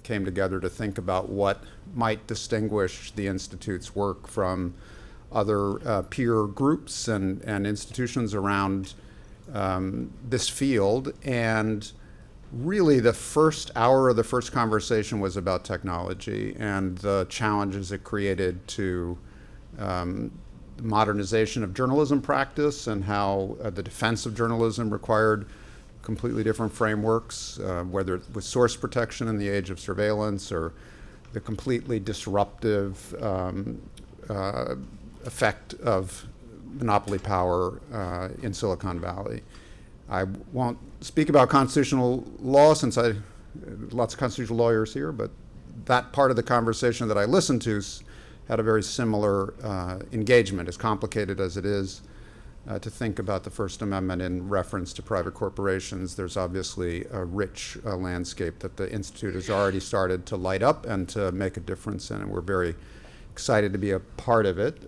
came together to think about what might distinguish the Institute's work from other peer groups and institutions around this field. And really the first hour of the first conversation was about technology and the challenges it created to modernization of journalism practice, and how the defense of journalism required completely different frameworks, whether it was source protection in the age of surveillance or the completely disruptive effect of monopoly power in Silicon Valley. I won't speak about constitutional law since lots of constitutional lawyers here, but that part of the conversation that I listened to had a very similar engagement, as complicated as it is to think about the First Amendment in reference to private corporations. There's obviously a rich landscape that the Institute has already started to light up and to make a difference in, and we're very excited to be a part of it.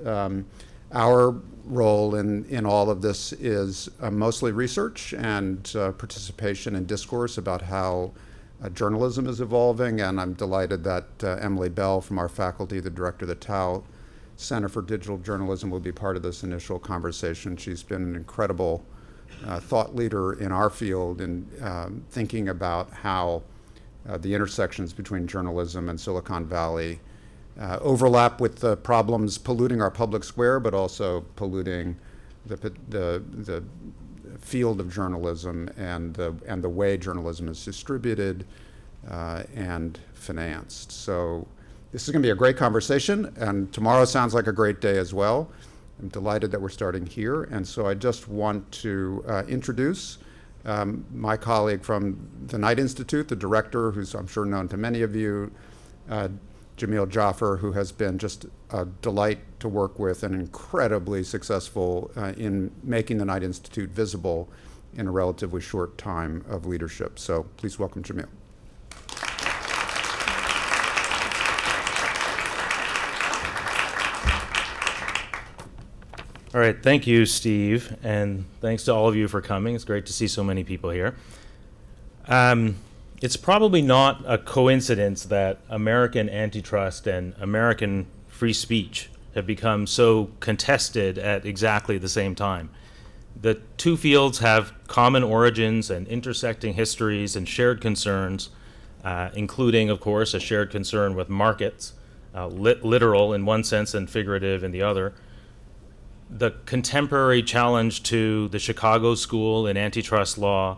Our role in all of this is mostly research and participation in discourse about how journalism is evolving, and I'm delighted that Emily Bell from our faculty, the director of the Tao Center for Digital Journalism, will be part of this initial conversation. She's been an incredible thought leader in our field in thinking about how the intersections between journalism and Silicon Valley overlap with the problems polluting our public square, but also polluting the field of journalism and the way journalism is distributed and financed. So this is going to be a great conversation, and tomorrow sounds like a great day as well. I'm delighted that we're starting here, and so I just want to introduce my colleague from the Knight Institute, the director, who's I'm sure known to many of you, Jameel Jaffer, who has been just a delight to work with and incredibly successful in making the Knight Institute visible in a relatively short time of leadership. So please welcome Jameel. All right, thank you, Steve, and thanks to all of you for coming. It's great to see so many people here. It's probably not a coincidence that American antitrust and American free speech have become so contested at exactly the same time. The two fields have common origins and intersecting histories and shared concerns, including, of course, a shared concern with markets, literal in one sense and figurative in the other. The contemporary challenge to the Chicago School in antitrust law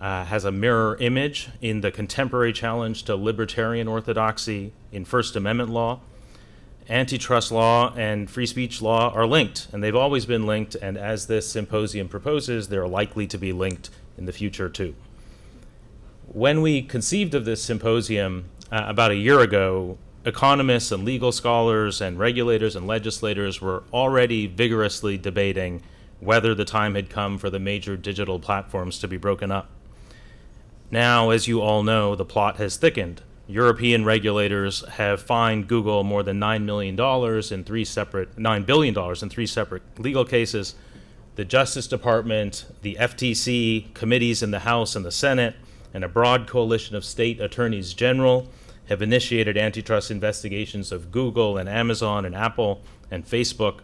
has a mirror image in the contemporary challenge to libertarian orthodoxy in First Amendment law. Antitrust law and free speech law are linked, and they've always been linked, and as this symposium proposes, they're likely to be linked in the future too. When we conceived of this symposium about a year ago, economists and legal scholars and regulators and legislators were already vigorously debating whether the time had come for the major digital platforms to be broken up. Now, as you all know, the plot has thickened. European regulators have fined Google more than $9 billion in three separate legal cases. The Justice Department, the FTC, committees in the House and the Senate, and a broad coalition of state attorneys general have initiated antitrust investigations of Google and Amazon and Apple and Facebook.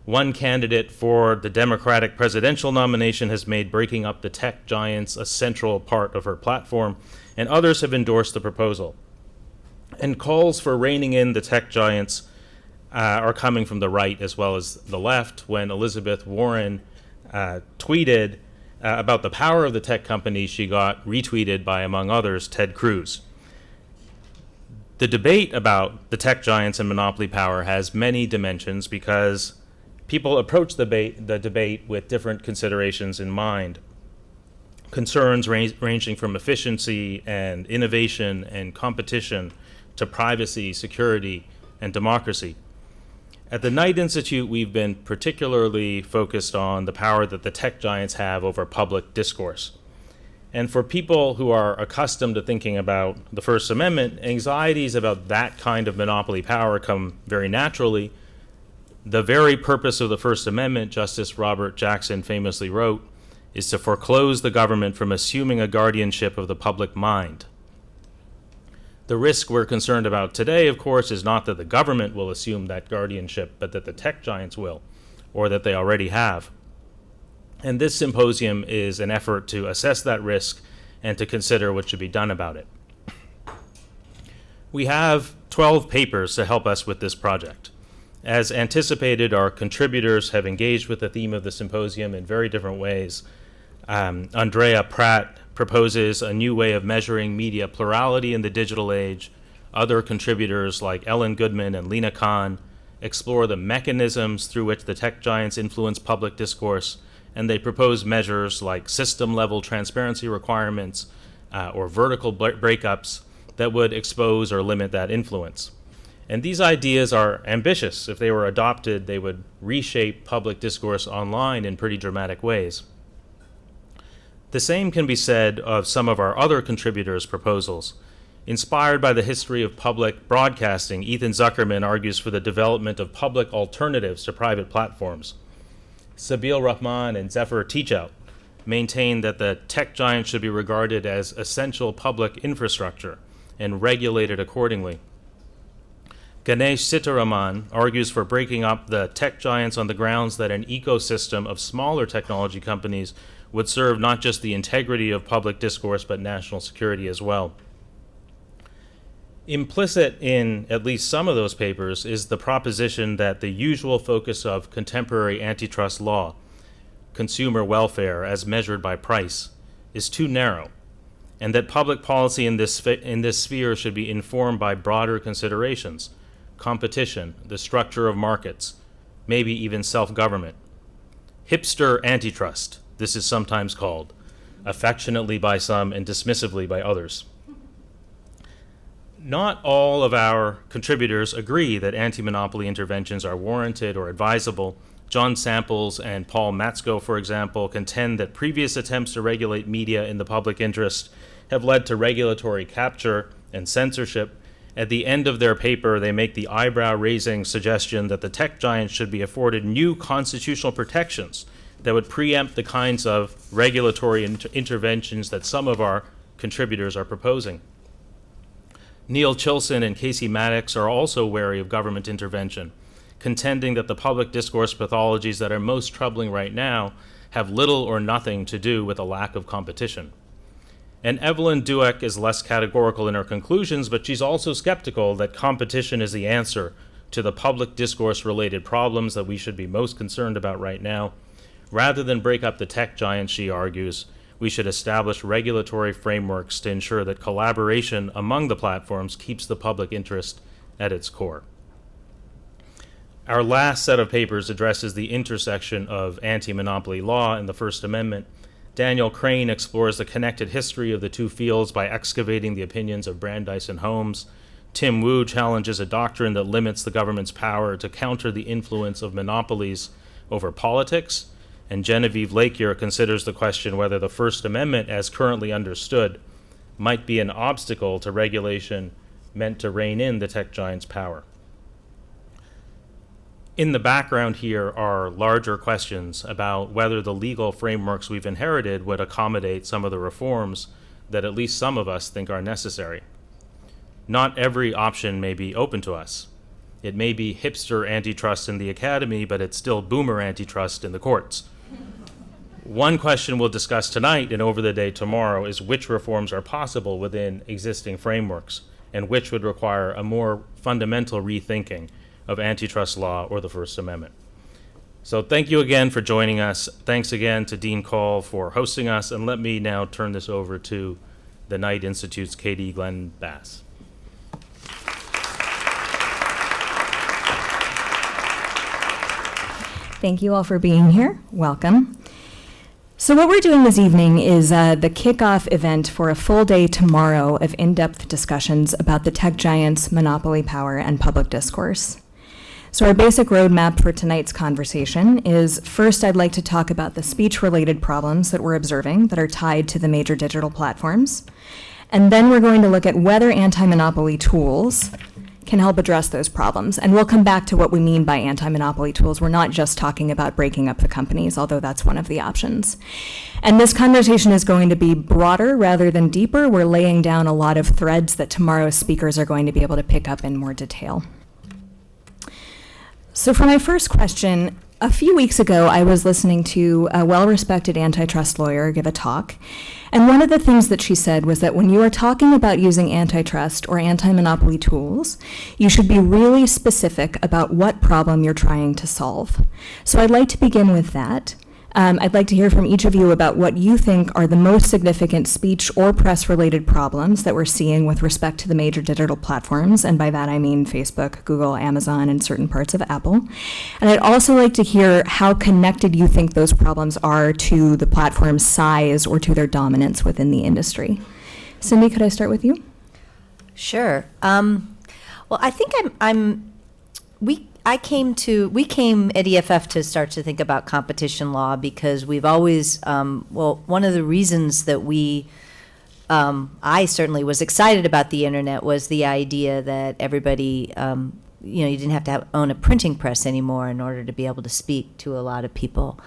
One candidate for the Democratic presidential nomination has made breaking up the tech giants a central part of her platform, and others have endorsed the proposal. And calls for reining in the tech giants are coming from the right as well as the left, when Elizabeth Warren tweeted about the power of the tech companies. She got retweeted by, among others, Ted Cruz. The debate about the tech giants and monopoly power has many dimensions because people approach the debate with different considerations in mind. Concerns ranging from efficiency and innovation and competition to privacy, security, and democracy. At the Knight Institute, we've been particularly focused on the power that the tech giants have over public discourse. And for people who are accustomed to thinking about the First Amendment, anxieties about that kind of monopoly power come very naturally. The very purpose of the First Amendment, Justice Robert Jackson famously wrote, is to foreclose the government from assuming a guardianship of the public mind. The risk we're concerned about today, of course, is not that the government will assume that guardianship, but that the tech giants will, or that they already have. And this symposium is an effort to assess that risk and to consider what should be done about it. We have 12 papers to help us with this project. As anticipated, our contributors have engaged with the theme of the symposium in very different ways. Andrea Pratt proposes a new way of measuring media plurality in the digital age. Other contributors like Ellen Goodman and Lina Cohn explore the mechanisms through which the tech giants influence public discourse, and they propose measures like system-level transparency requirements or vertical breakups that would expose or limit that influence. And these ideas are ambitious. If they were adopted, they would reshape public discourse online in pretty dramatic ways. The same can be said of some of our other contributors' proposals. Inspired by the history of public broadcasting, Ethan Zuckerman argues for the development of public alternatives to private platforms. Sabeel Rahman and Jaffer maintain that the tech giants should be regarded as essential public infrastructure and regulated accordingly. Ganesh Sitaraman argues for breaking up the tech giants on the grounds that an ecosystem of smaller technology companies would serve not just the integrity of public discourse, but national security as well. Implicit in at least some of those papers is the proposition that the usual focus of contemporary antitrust law, consumer welfare as measured by price, is too narrow, and that public policy in this sphere should be informed by broader considerations: competition, the structure of markets, maybe even self-government. Hipster antitrust, this is sometimes called, affectionately by some and dismissively by others. Not all of our contributors agree that anti-monopoly interventions are warranted or advisable. John Samples and Paul Matsko, for example, contend that previous attempts to regulate media in the public interest have led to regulatory capture and censorship. At the end of their paper, they make the eyebrow-raising suggestion that the tech giants should be afforded new constitutional protections that would preempt the kinds of regulatory interventions that some of our contributors are proposing. Neil Chilson and Casey Maddox are also wary of government intervention, contending that the public discourse pathologies that are most troubling right now have little or nothing to do with a lack of competition. And Evelyn Dueck is less categorical in her conclusions, but she's also skeptical that competition is the answer to the public discourse-related problems that we should be most concerned about right now. Rather than break up the tech giants, she argues, we should establish regulatory frameworks to ensure that collaboration among the platforms keeps the public interest at its core. Our last set of papers addresses the intersection of anti-monopoly law and the First Amendment. Daniel Crane explores the connected history of the two fields by excavating the opinions of Brandeis and Holmes. Tim Wu challenges a doctrine that limits the government's power to counter the influence of monopolies over politics. And Genevieve Lakier considers the question whether the First Amendment, as currently understood, might be an obstacle to regulation meant to rein in the tech giants' power. In the background here are larger questions about whether the legal frameworks we've inherited would accommodate some of the reforms that at least some of us think are necessary. Not every option may be open to us. It may be hipster antitrust in the academy, but it's still boomer antitrust in the courts. One question we'll discuss tonight and over the day tomorrow is which reforms are possible within existing frameworks and which would require a more fundamental rethinking of antitrust law or the First Amendment. So thank you again for joining us. Thanks again to Dean Coll for hosting us, and let me now turn this over to the Knight Institute's Katy Glenn Bass. Thank you all for being here. Welcome. So what we're doing this evening is the kickoff event for a full day tomorrow of in-depth discussions about the tech giants' monopoly power and public discourse. So our basic roadmap for tonight's conversation is, first, I'd like to talk about the speech-related problems that we're observing that are tied to the major digital platforms. And then we're going to look at whether anti-monopoly tools can help address those problems. And we'll come back to what we mean by anti-monopoly tools. We're not just talking about breaking up the companies, although that's one of the options. And this conversation is going to be broader rather than deeper. We're laying down a lot of threads that tomorrow's speakers are going to be able to pick up in more detail. So for my first question, a few weeks ago, I was listening to a well-respected antitrust lawyer give a talk, and one of the things that she said was that when you are talking about using antitrust or anti-monopoly tools, you should be really specific about what problem you're trying to solve. So I'd like to begin with that. I'd like to hear from each of you about what you think are the most significant speech or press-related problems that we're seeing with respect to the major digital platforms, and by that I mean Facebook, Google, Amazon, and certain parts of Apple. And I'd also like to hear how connected you think those problems are to the platform's size or to their dominance within the industry. Cindy, could I start with you? Sure. Well, I think we came at EFF to start to think about competition law because we've always, one of the reasons that I certainly was excited about the internet was the idea that everybody, you didn't have to own a printing press anymore in order to be able to speak to a lot of people.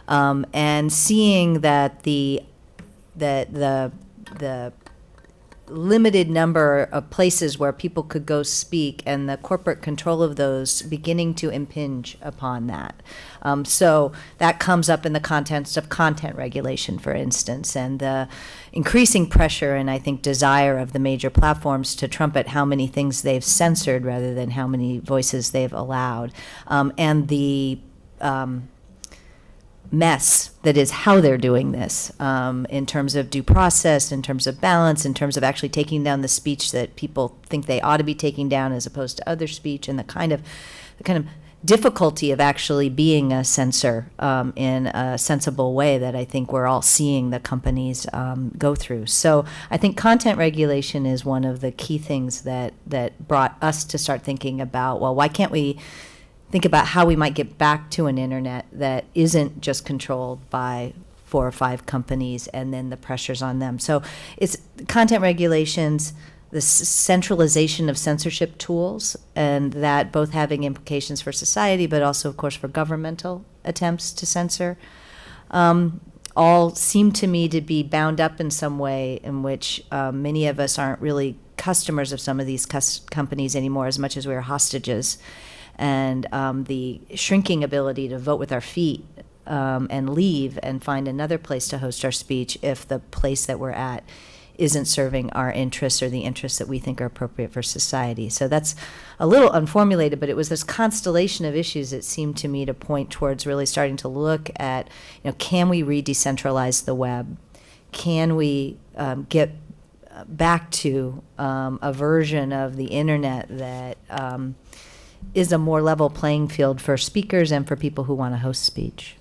And seeing that the limited number of places where people could go speak and the corporate control of those beginning to impinge upon that. So that comes up in the context of content regulation, for instance, and the increasing pressure and I think desire of the major platforms to trumpet how many things they've censored rather than how many voices they've allowed. And the mess that is how they're doing this in terms of due process, in terms of balance, in terms of actually taking down the speech that people think they ought to be taking down as opposed to other speech, and the kind of difficulty of actually being a censor in a sensible way that I think we're all seeing the companies go through. So I think content regulation is one of the key things that brought us to start thinking about, well, why can't we think about how we might get back to an internet that isn't just controlled by 4 or 5 companies and then the pressures on them. So it's content regulations, the centralization of censorship tools, and that both having implications for society, but also, of course, for governmental attempts to censor, all seem to me to be bound up in some way in which many of us aren't really customers of some of these companies anymore as much as we're hostages. And the shrinking ability to vote with our feet and leave and find another place to host our speech if the place that we're at isn't serving our interests or the interests that we think are appropriate for society. So that's a little unformulated, but it was this constellation of issues that seemed to me to point towards really starting to look at, can we re-decentralize the web? Can we get back to a version of the internet that is a more level playing field for speakers and for people who want to host speech?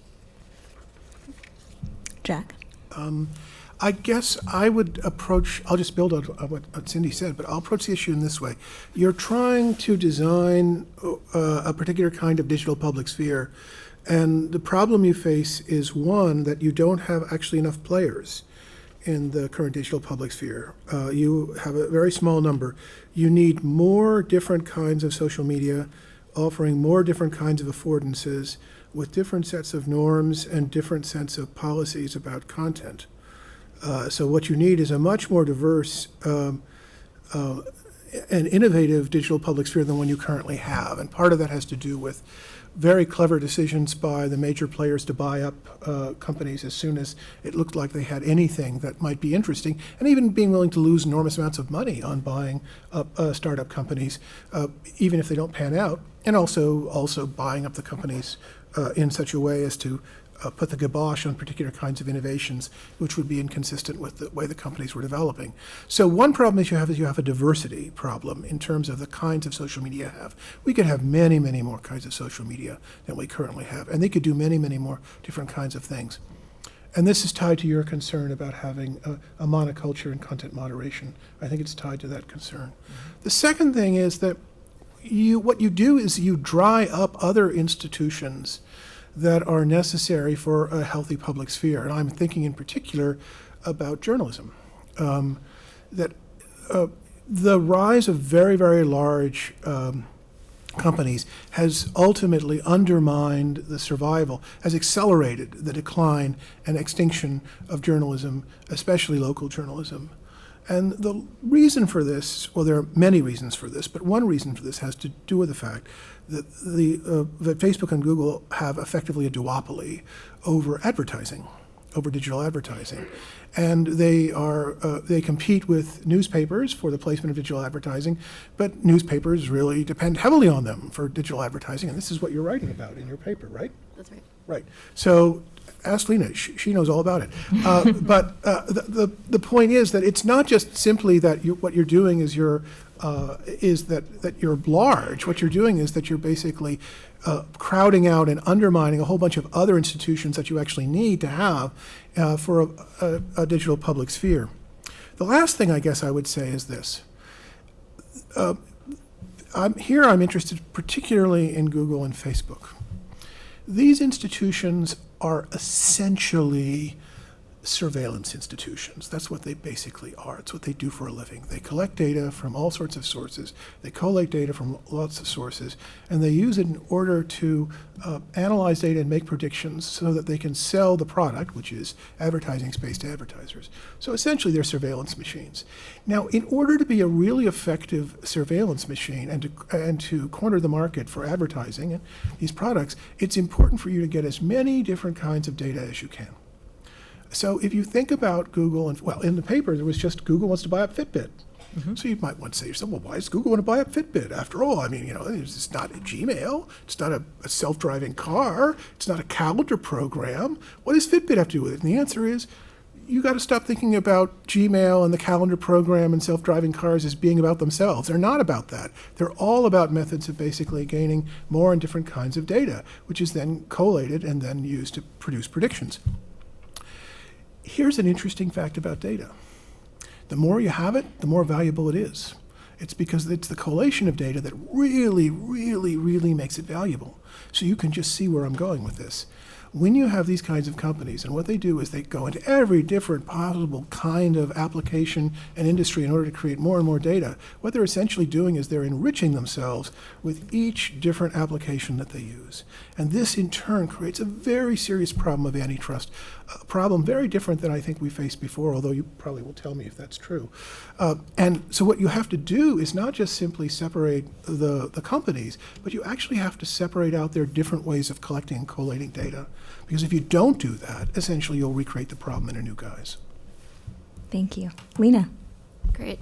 Jack? I guess I would approach, I'll just build on what Cindy said, but I'll approach the issue in this way. You're trying to design a particular kind of digital public sphere, and the problem you face is, one, that you don't have actually enough players in the current digital public sphere. You have a very small number. You need more different kinds of social media, offering more different kinds of affordances with different sets of norms and different sets of policies about content. So what you need is a much more diverse and innovative digital public sphere than one you currently have. And part of that has to do with very clever decisions by the major players to buy up companies as soon as it looked like they had anything that might be interesting, and even being willing to lose enormous amounts of money on buying up startup companies, even if they don't pan out, and also buying up the companies in such a way as to put the kibosh on particular kinds of innovations, which would be inconsistent with the way the companies were developing. So one problem is you have a diversity problem in terms of the kinds of social media you have. We could have many, many more kinds of social media than we currently have, and they could do many, many more different kinds of things. And this is tied to your concern about having a monoculture and content moderation. I think it's tied to that concern. Mm-hmm. The second thing is that what you do is you dry up other institutions that are necessary for a healthy public sphere. And I'm thinking in particular about journalism. the rise of very, very large companies has ultimately undermined the survival, has accelerated the decline and extinction of journalism, especially local journalism. And the reason for this, well, there are many reasons for this, but one reason for this has to do with the fact that that Facebook and Google have effectively a duopoly over advertising, over digital advertising. And they compete with newspapers for the placement of digital advertising, but newspapers really depend heavily on them for digital advertising, and this is what you're writing about in your paper, right? That's right. Right. So ask Lina, she knows all about it. But the point is that it's not just simply that what you're doing is that you're large. What you're doing is that you're basically crowding out and undermining a whole bunch of other institutions that you actually need to have for a digital public sphere. The last thing I guess I would say is this. I'm interested particularly in Google and Facebook. These institutions are essentially surveillance institutions. That's what they basically are. It's what they do for a living. They collect data from all sorts of sources. They collate data from lots of sources, and they use it in order to analyze data and make predictions so that they can sell the product, which is advertising space, to advertisers. So essentially, they're surveillance machines. Now, in order to be a really effective surveillance machine and to corner the market for advertising and these products, it's important for you to get as many different kinds of data as you can. So if you think about Google, and well, in the paper, there was just Google wants to buy up Fitbit. Mm-hmm. So you might want to say to yourself, well, why does Google want to buy up Fitbit? After all, I mean, it's not a Gmail. It's not a self-driving car. It's not a calendar program. What does Fitbit have to do with it? And the answer is, you got to stop thinking about Gmail and the calendar program and self-driving cars as being about themselves. They're not about that. They're all about methods of basically gaining more and different kinds of data, which is then collated and then used to produce predictions. Here's an interesting fact about data. The more you have it, the more valuable it is. It's because it's the collation of data that really, really, really makes it valuable. So you can just see where I'm going with this. When you have these kinds of companies, and what they do is they go into every different possible kind of application and industry in order to create more and more data, what they're essentially doing is they're enriching themselves with each different application that they use. And this in turn creates a very serious problem of antitrust, a problem very different than I think we faced before, although you probably will tell me if that's true. And so what you have to do is not just simply separate the companies, but you actually have to separate out their different ways of collecting and collating data. Because if you don't do that, essentially you'll recreate the problem in a new guise. Thank you. Lina. Great.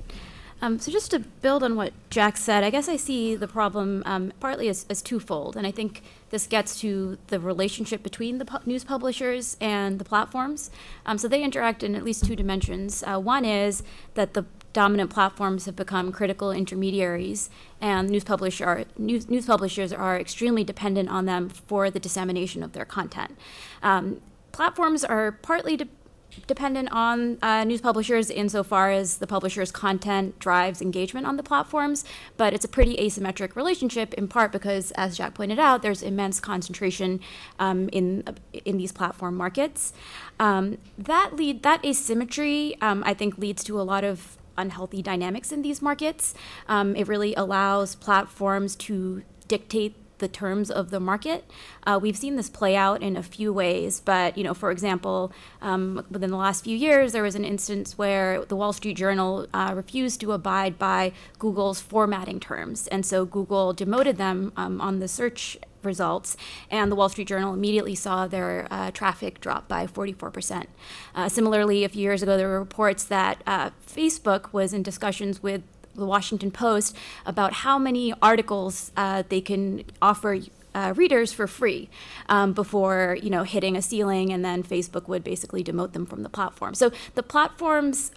So just to build on what Jack said, I guess I see the problem partly as twofold. And I think this gets to the relationship between the news publishers and the platforms. So they interact in at least two dimensions. One is that the dominant platforms have become critical intermediaries, and news publishers are extremely dependent on them for the dissemination of their content. Platforms are partly dependent on news publishers insofar as the publisher's content drives engagement on the platforms, but it's a pretty asymmetric relationship in part because, as Jack pointed out, there's immense concentration in these platform markets. That asymmetry, I think, leads to a lot of unhealthy dynamics in these markets. It really allows platforms to dictate the terms of the market. We've seen this play out in a few ways, but for example, within the last few years, there was an instance where the Wall Street Journal refused to abide by Google's formatting terms, and so Google demoted them on the search results, and the Wall Street Journal immediately saw their traffic drop by 44%. Similarly, a few years ago, there were reports that Facebook was in discussions with the Washington Post about how many articles they can offer readers for free before hitting a ceiling, and then Facebook would basically demote them from the platform. So the platform's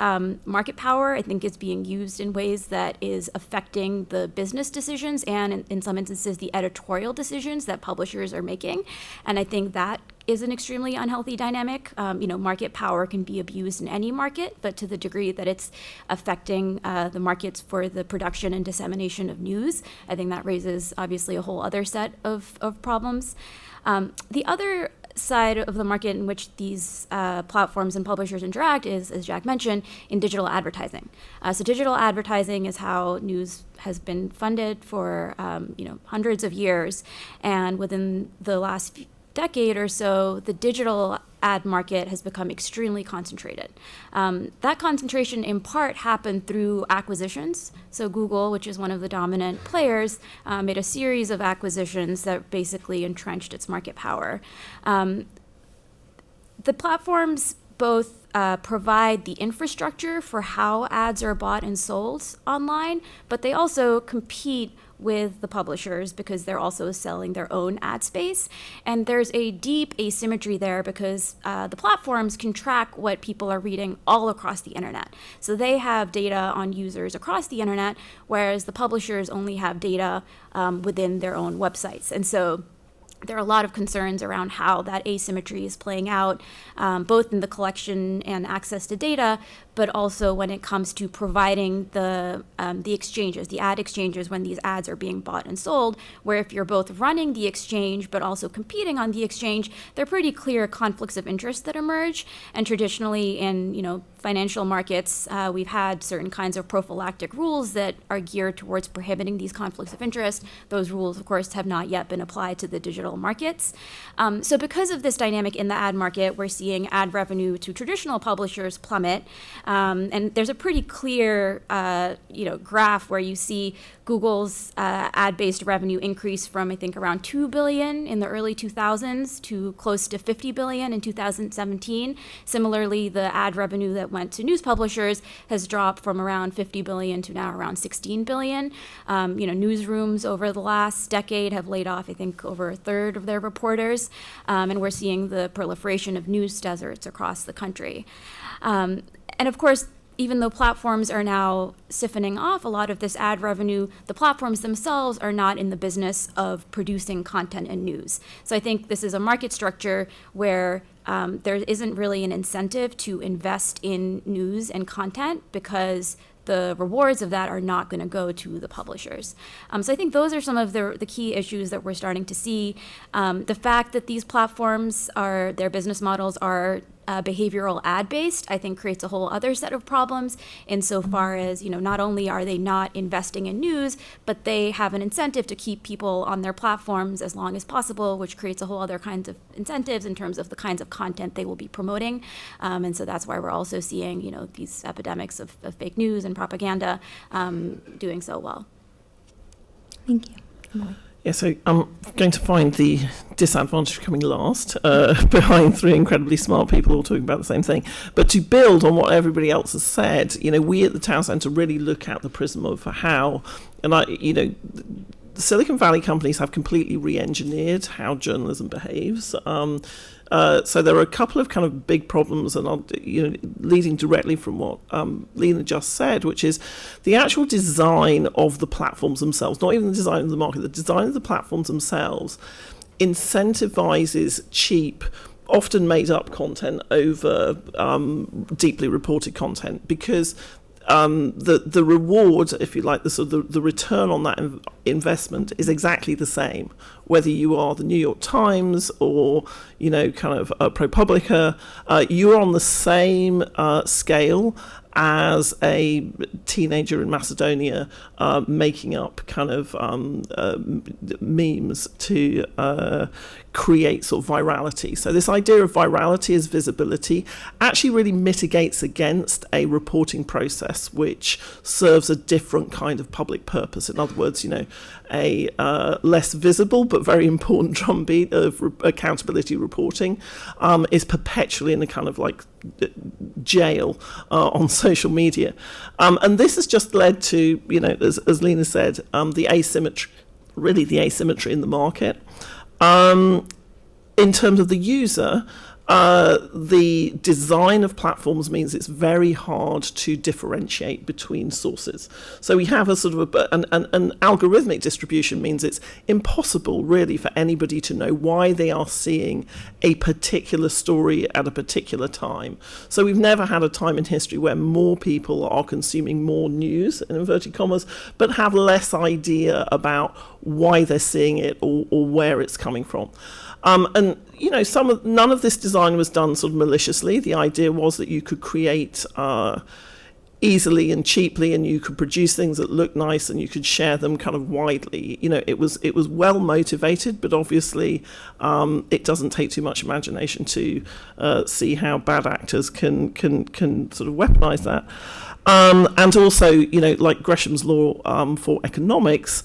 market power, I think, is being used in ways that is affecting the business decisions and in some instances the editorial decisions that publishers are making. And I think that is an extremely unhealthy dynamic. Market power can be abused in any market, but to the degree that it's affecting the markets for the production and dissemination of news, I think that raises obviously a whole other set of problems. The other side of the market in which these platforms and publishers interact is, as Jack mentioned, in digital advertising. So digital advertising is how news has been funded for hundreds of years, and within the last decade or so, the digital ad market has become extremely concentrated. That concentration in part happened through acquisitions. So Google, which is one of the dominant players, made a series of acquisitions that basically entrenched its market power. The platforms both provide the infrastructure for how ads are bought and sold online, but they also compete with the publishers because they're also selling their own ad space. And there's a deep asymmetry there because the platforms can track what people are reading all across the internet. So they have data on users across the internet, whereas the publishers only have data within their own websites. And so there are a lot of concerns around how that asymmetry is playing out, both in the collection and access to data, but also when it comes to providing the exchanges, the ad exchanges, when these ads are being bought and sold, where if you're both running the exchange but also competing on the exchange, there are pretty clear conflicts of interest that emerge. And traditionally in financial markets, we've had certain kinds of prophylactic rules that are geared towards prohibiting these conflicts of interest. Those rules, of course, have not yet been applied to the digital markets. So because of this dynamic in the ad market, we're seeing ad revenue to traditional publishers plummet. And there's a pretty clear, graph where you see Google's ad-based revenue increase from, I think, around $2 billion in the early 2000s to close to $50 billion in 2017. Similarly, the ad revenue that went to news publishers has dropped from around $50 billion to now around $16 billion. Newsrooms over the last decade have laid off, I think, over a third of their reporters, and we're seeing the proliferation of news deserts across the country. And of course, even though platforms are now siphoning off a lot of this ad revenue, the platforms themselves are not in the business of producing content and news. So I think this is a market structure where there isn't really an incentive to invest in news and content because the rewards of that are not going to go to the publishers. So I think those are some of the key issues that we're starting to see. The fact that these platforms their business models are behavioral ad-based, I think creates a whole other set of problems insofar as, not only are they not investing in news, but they have an incentive to keep people on their platforms as long as possible, which creates a whole other kinds of incentives in terms of the kinds of content they will be promoting. And so that's why we're also seeing, these epidemics of fake news and propaganda doing so well. Thank you. Emily. Yeah, so I'm going to find the disadvantage coming last, behind three incredibly smart people all talking about the same thing. But to build on what everybody else has said, we at the Town Centre really look at the prism of how, and the Silicon Valley companies have completely re-engineered how journalism behaves. So there are a couple of kind of big problems, and leading directly from what Lina just said, which is the actual design of the platforms themselves, not even the design of the market, the design of the platforms themselves incentivizes cheap, often made up content over deeply reported content, because the reward, if you like, the return on that investment is exactly the same, whether you are the New York Times or ProPublica. You're on the same scale as a teenager in Macedonia making up memes to create sort of virality. So this idea of virality as visibility actually really mitigates against a reporting process which serves a different kind of public purpose. In other words, a less visible but very important drumbeat of accountability reporting is perpetually in a kind of like jail on social media. And this has just led to, as Lina said, the asymmetry in the market. In terms of the user, the design of platforms means it's very hard to differentiate between sources. So we have a sort of an algorithmic distribution means it's impossible really for anybody to know why they are seeing a particular story at a particular time. So we've never had a time in history where more people are consuming more news, in inverted commas, but have less idea about why they're seeing it or where it's coming from. And you know, none of this design was done sort of maliciously. The idea was that you could create easily and cheaply, and you could produce things that look nice, and you could share them kind of widely. You know, it was well motivated, but obviously it doesn't take too much imagination to see how bad actors can sort of weaponize that. And also, you know, like Gresham's law for economics,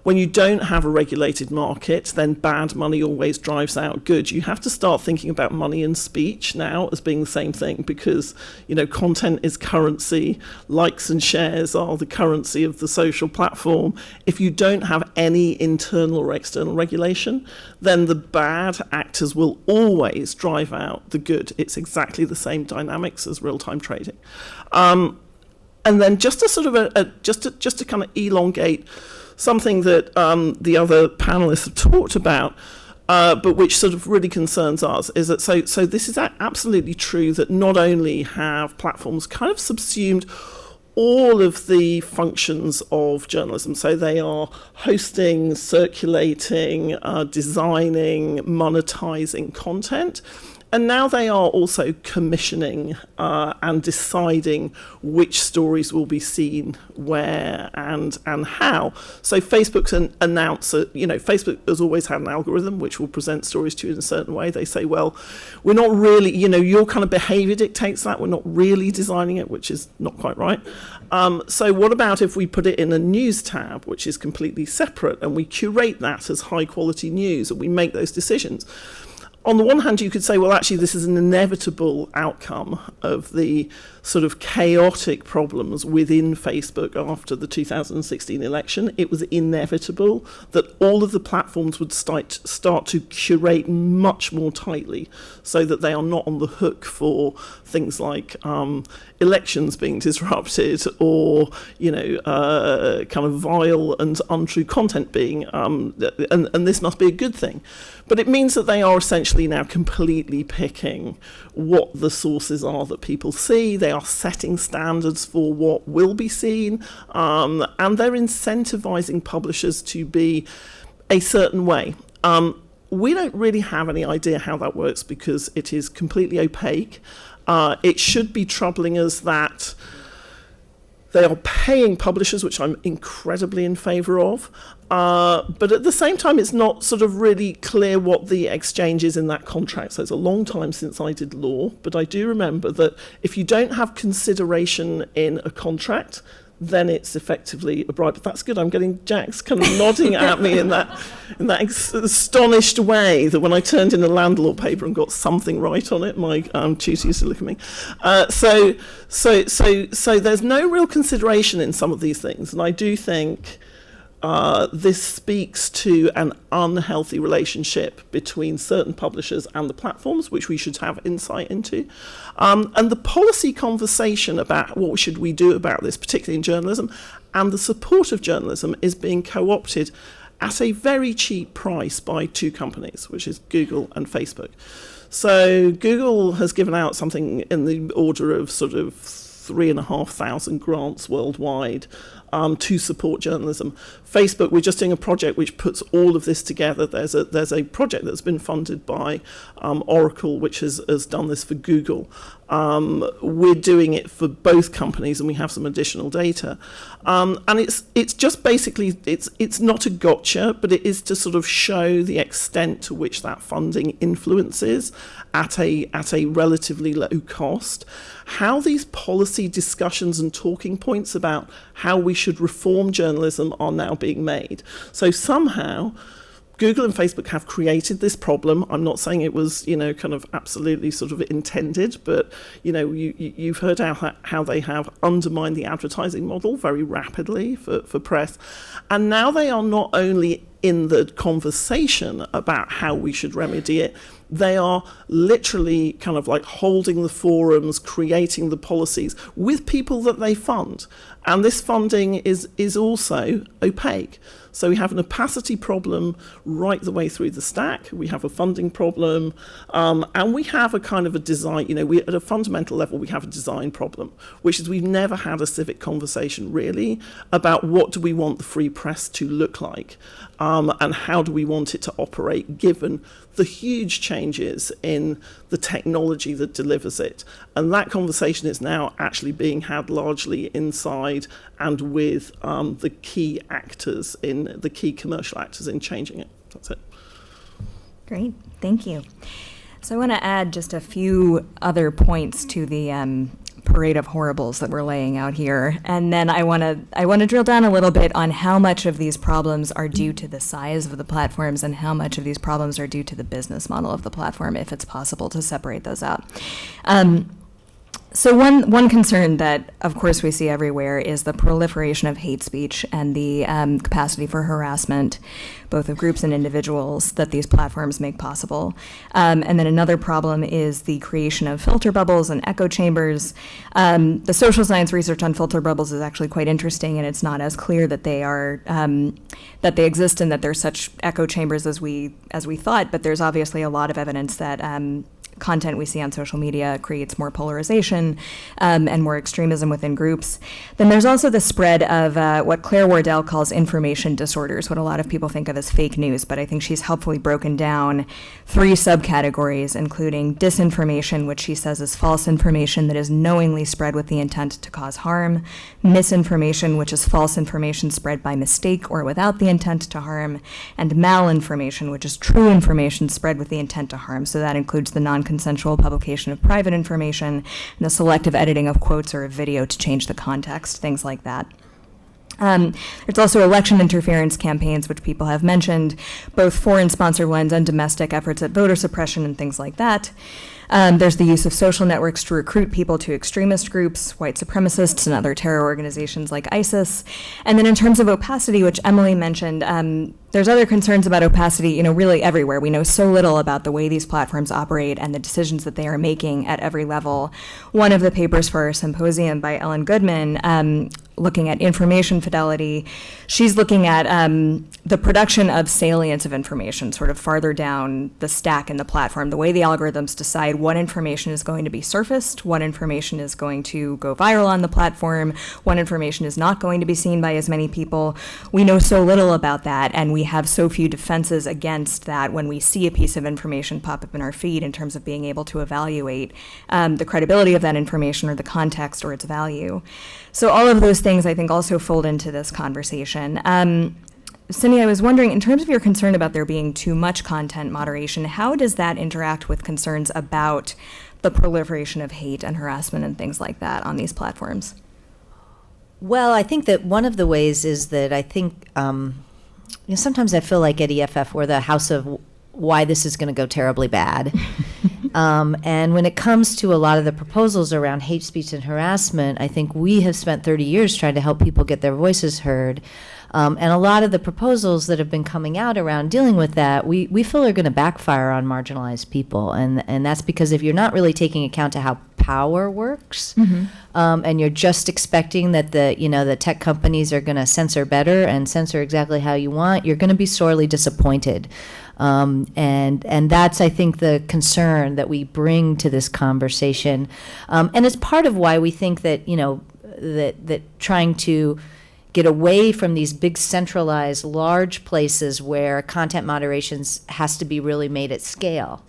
when you don't have a regulated market, then bad money always drives out good. You have to start thinking about money and speech now as being the same thing, because, you know, content is currency, likes and shares are the currency of the social platform. If you don't have any internal or external regulation, then the bad actors will always drive out the good. It's exactly the same dynamics as real-time trading. And then just to sort of just to kind of elongate something that the other panelists have talked about, but which sort of really concerns us, is that so this is absolutely true that not only have platforms kind of subsumed all of the functions of journalism, so they are hosting, circulating, designing, monetizing content, and now they are also commissioning and deciding which stories will be seen where and how. So Facebook's announced that, you know, Facebook has always had an algorithm which will present stories to you in a certain way. They say, well, we're not really, you know, your kind of behavior dictates that. We're not really designing it, which is not quite right. So what about if we put it in a news tab, which is completely separate, and we curate that as high quality news, and we make those decisions? On the one hand, you could say, well, actually, this is an inevitable outcome of the sort of chaotic problems within Facebook after the 2016 election. It was inevitable that all of the platforms would start to curate much more tightly so that they are not on the hook for things like elections being disrupted or, you know, kind of vile and untrue content being, and this must be a good thing. But it means that they are essentially now completely picking what the sources are that people see. They are setting standards for what will be seen, and they're incentivizing publishers to be a certain way. We don't really have any idea how that works because it is completely opaque. It should be troubling us that they are paying publishers, which I'm incredibly in favour of. But at the same time, it's not sort of really clear what the exchange is in that contract. So it's a long time since I did law, but I do remember that if you don't have consideration in a contract, then it's effectively a bribe. But that's good. I'm getting Jack's kind of nodding at me in that astonished way that when I turned in a land law paper and got something right on it, my tutor used to look at me. So there's no real consideration in some of these things, and I do think this speaks to an unhealthy relationship between certain publishers and the platforms, which we should have insight into. And the policy conversation about what should we do about this, particularly in journalism, and the support of journalism is being co-opted at a very cheap price by two companies, which is Google and Facebook. So Google has given out something in the order of sort of 3,500 grants worldwide to support journalism. Facebook, we're just doing a project which puts all of this together. There's a project that's been funded by Oracle, which has done this for Google. We're doing it for both companies, and we have some additional data. And it's just basically, it's not a gotcha, but it is to sort of show the extent to which that funding influences at a relatively low cost. How these policy discussions and talking points about how we should reform journalism are now being made. So somehow Google and Facebook have created this problem. I'm not saying it was, you know, kind of absolutely sort of intended, but, you know, you've heard how they have undermined the advertising model very rapidly for press. And now they are not only in the conversation about how we should remedy it. They are literally kind of like holding the forums, creating the policies with people that they fund. And this funding is also opaque. So we have an opacity problem right the way through the stack. We have a funding problem, and we have a kind of a design, we at a fundamental level, we have a design problem, which is we've never had a civic conversation really about what do we want the free press to look like, and how do we want it to operate given the huge changes in the technology that delivers it. And that conversation is now actually being had largely inside and with the key commercial actors in changing it. That's it. Great, thank you. So I want to add just a few other points to the parade of horribles that we're laying out here, and then I want to drill down a little bit on how much of these problems are due to the size of the platforms and how much of these problems are due to the business model of the platform, if it's possible to separate those out. So one concern that, of course, we see everywhere is the proliferation of hate speech and the capacity for harassment, both of groups and individuals, that these platforms make possible. And then another problem is the creation of filter bubbles and echo chambers. The social science research on filter bubbles is actually quite interesting, and it's not as clear that they are that they exist and that they're such echo chambers as we thought. But there's obviously a lot of evidence that content we see on social media creates more polarization and more extremism within groups. Then there's also the spread of what Claire Wardell calls information disorders, what a lot of people think of as fake news, but I think she's helpfully broken down 3 subcategories, including disinformation, which she says is false information that is knowingly spread with the intent to cause harm, misinformation, which is false information spread by mistake or without the intent to harm, and malinformation, which is true information spread with the intent to harm. So that includes the non-consensual publication of private information and the selective editing of quotes or a video to change the context, things like that. There's also election interference campaigns, which people have mentioned, both foreign-sponsored ones and domestic efforts at voter suppression and things like that. There's the use of social networks to recruit people to extremist groups, white supremacists, and other terror organizations like ISIS. And then in terms of opacity, which Emily mentioned, there's other concerns about opacity, really everywhere. We know so little about the way these platforms operate and the decisions that they are making at every level. One of the papers for our symposium by Ellen Goodman, looking at information fidelity, she's looking at the production of salience of information, sort of farther down the stack in the platform, the way the algorithms decide what information is going to be surfaced, what information is going to go viral on the platform, what information is not going to be seen by as many people. We know so little about that, and we have so few defenses against that when we see a piece of information pop up in our feed in terms of being able to evaluate the credibility of that information or the context or its value. So all of those things, I think, also fold into this conversation. Cindy, I was wondering, in terms of your concern about there being too much content moderation, how does that interact with concerns about the proliferation of hate and harassment and things like that on these platforms? Well, I think that one of the ways is that I think, sometimes I feel like at EFF we're the house of why this is going to go terribly bad. And when it comes to a lot of the proposals around hate speech and harassment, I think we have spent 30 years trying to help people get their voices heard. And a lot of the proposals that have been coming out around dealing with that, we feel are going to backfire on marginalized people. And that's because if you're not really taking account to how power works, and you're just expecting that the tech companies are going to censor better and censor exactly how you want, you're going to be sorely disappointed. And that's, I think, the concern that we bring to this conversation. And it's part of why we think that, that trying to get away from these big centralized large places where content moderation has to be really made at scale,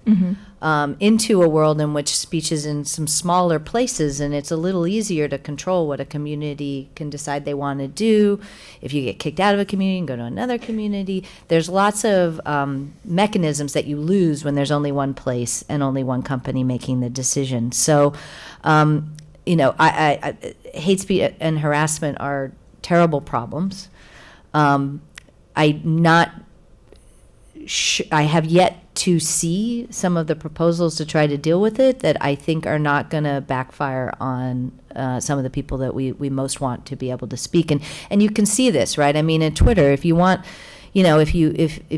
into a world in which speech is in some smaller places, and it's a little easier to control what a community can decide they want to do. If you get kicked out of a community and go to another community, there's lots of mechanisms that you lose when there's only one place and only one company making the decision. So, I hate speech and harassment are terrible problems. I have yet to see some of the proposals to try to deal with it that I think are not going to backfire on some of the people that we most want to be able to speak. And you can see this, right? I mean, in Twitter, if you want if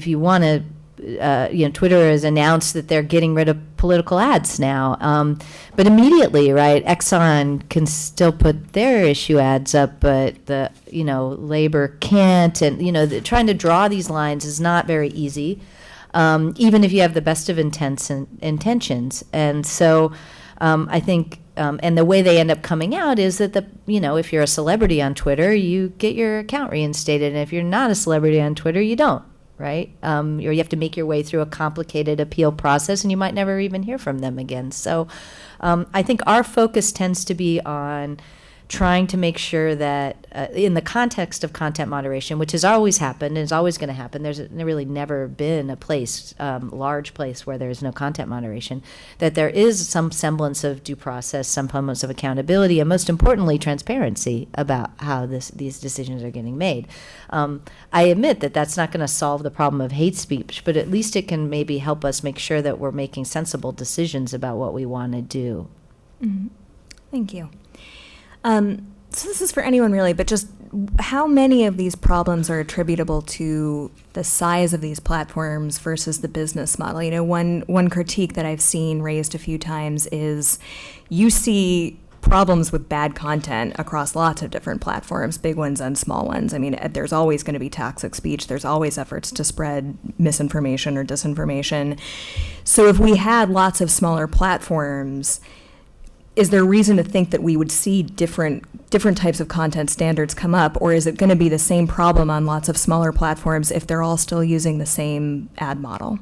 you want to, Twitter has announced that they're getting rid of political ads now. But immediately, right, Exxon can still put their issue ads up, but Labor can't. And, trying to draw these lines is not very easy, even if you have the best of intentions. And so I think, and the way they end up coming out is that if you're a celebrity on Twitter, you get your account reinstated. And if you're not a celebrity on Twitter, you don't. Right? Or you have to make your way through a complicated appeal process, and you might never even hear from them again. So I think our focus tends to be on trying to make sure that in the context of content moderation, which has always happened and is always going to happen, there's really never been a place, large place where there is no content moderation, that there is some semblance of due process, some semblance of accountability, and most importantly, transparency about how these decisions are getting made. I admit that that's not going to solve the problem of hate speech, but at least it can maybe help us make sure that we're making sensible decisions about what we want to do. Mm-hmm. Thank you. So this is for anyone really, but just how many of these problems are attributable to the size of these platforms versus the business model? One critique that I've seen raised a few times is you see problems with bad content across lots of different platforms, big ones and small ones. I mean, there's always going to be toxic speech. There's always efforts to spread misinformation or disinformation. So if we had lots of smaller platforms, is there reason to think that we would see different types of content standards come up, or is it going to be the same problem on lots of smaller platforms if they're all still using the same ad model?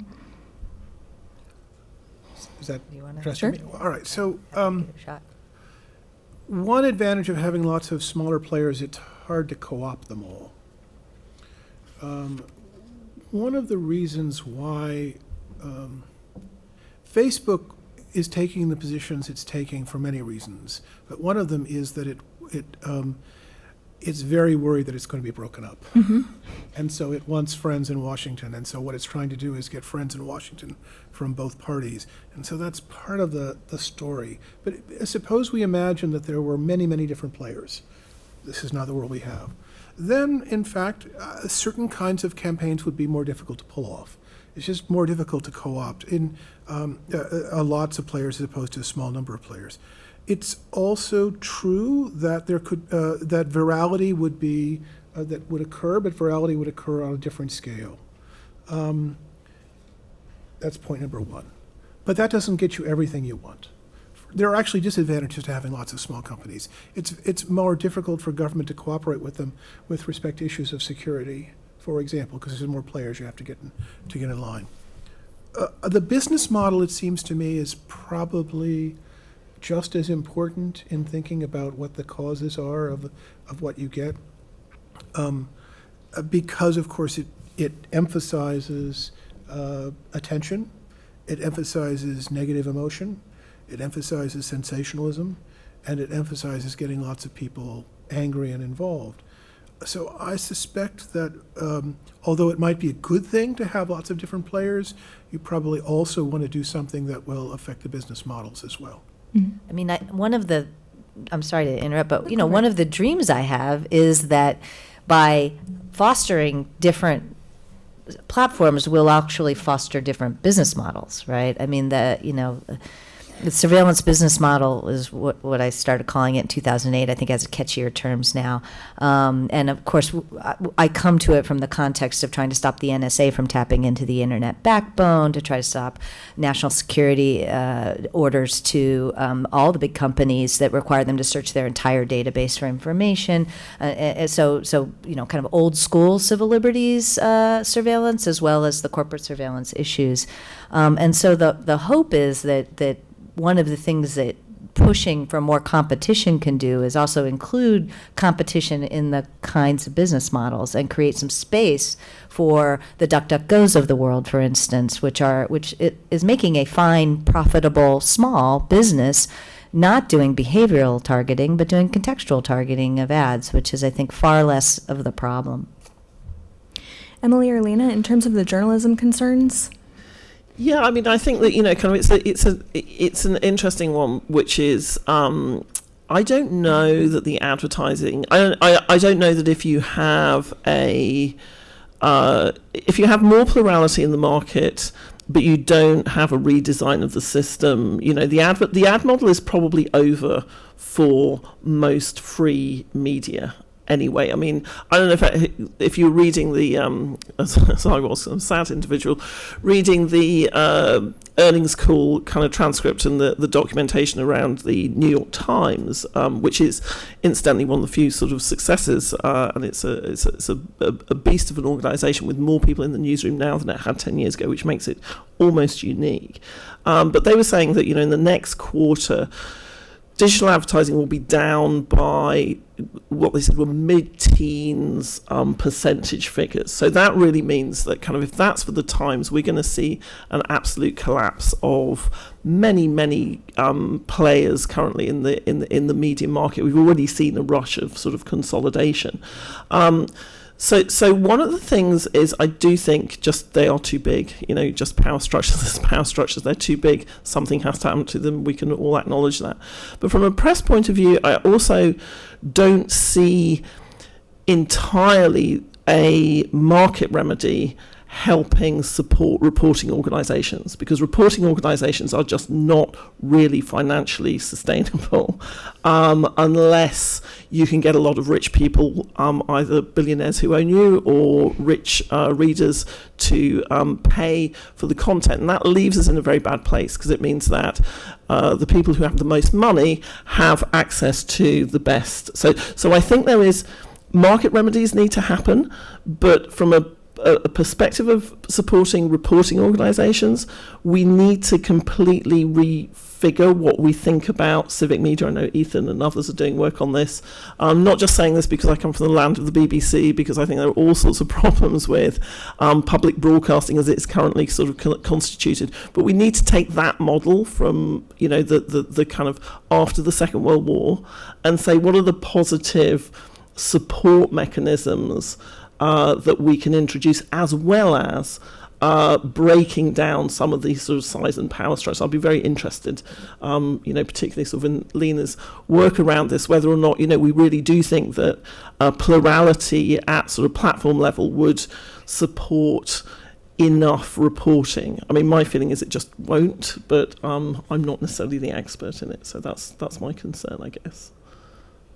Is that addressed Sure. to me? All right. So Give it a shot. one advantage of having lots of smaller players, it's hard to co-opt them all. One of the reasons why Facebook is taking the positions it's taking for many reasons, but one of them is that it's very worried that it's going to be broken up. Mm-hmm. And so it wants friends in Washington, and so what it's trying to do is get friends in Washington from both parties. And so that's part of the story. But suppose we imagine that there were many, many different players. This is not the world we have. Then, in fact, certain kinds of campaigns would be more difficult to pull off. It's just more difficult to co-opt in lots of players as opposed to a small number of players. It's also true that there could that virality would be that would occur, but virality would occur on a different scale. That's point number one. But that doesn't get you everything you want. There are actually disadvantages to having lots of small companies. It's more difficult for government to cooperate with them with respect to issues of security, for example, because there's more players you have to get in line. The business model, it seems to me, is probably just as important in thinking about what the causes are of what you get, because, of course, it emphasizes attention, it emphasizes negative emotion, it emphasizes sensationalism, and it emphasizes getting lots of people angry and involved. So I suspect that although it might be a good thing to have lots of different players, you probably also want to do something that will affect the business models as well. Mm-hmm. I mean, I'm sorry to interrupt, but one of the dreams I have is that by fostering different platforms, we'll actually foster different business models, right? I mean, the surveillance business model is what I started calling it in 2008. I think it has catchier terms now. And of course, I come to it from the context of trying to stop the NSA from tapping into the internet backbone, to try to stop national security orders to all the big companies that require them to search their entire database for information. So kind of old school civil liberties surveillance, as well as the corporate surveillance issues. And so the hope is that one of the things that pushing for more competition can do is also include competition in the kinds of business models and create some space for the DuckDuckGos of the world, for instance, which is making a fine, profitable, small business, not doing behavioral targeting, but doing contextual targeting of ads, which is, I think, far less of the problem. Emily or Lina, in terms of the journalism concerns? Yeah, I mean, I think that it's an interesting one, which is I don't know that the advertising. I don't know that if you have a if you have more plurality in the market, but you don't have a redesign of the system, the ad model is probably over for most free media. Anyway, I mean, I don't know if you're reading the, as I was a sad individual, reading the earnings call kind of transcript and the documentation around the New York Times, which is incidentally one of the few sort of successes, and it's a beast of an organisation with more people in the newsroom now than it had 10 years ago, which makes it almost unique. But they were saying that, in the next quarter, digital advertising will be down by what they said were mid-teens percentage figures. So that really means that kind of if that's for the Times, we're going to see an absolute collapse of many players currently in the media market. We've already seen a rush of sort of consolidation. So one of the things is I do think just they are too big, just power structures, they're too big. Something has to happen to them. We can all acknowledge that. But from a press point of view, I also don't see entirely a market remedy helping support reporting organisations, because reporting organisations are just not really financially sustainable unless you can get a lot of rich people, either billionaires who own you or rich readers, to pay for the content. And that leaves us in a very bad place, because it means that the people who have the most money have access to the best. So I think there is market remedies need to happen, but from a perspective of supporting reporting organisations, we need to completely refigure what we think about civic media. I know Ethan and others are doing work on this. I'm not just saying this because I come from the land of the BBC, because I think there are all sorts of problems with public broadcasting as it's currently sort of constituted. But we need to take that model from the kind of after the Second World War and say, what are the positive support mechanisms that we can introduce, as well as breaking down some of these sort of size and power structures. I'll be very interested, particularly sort of in Lina's work around this, whether or not, we really do think that plurality at sort of platform level would support enough reporting. I mean, my feeling is it just won't, but I'm not necessarily the expert in it, so that's my concern, I guess.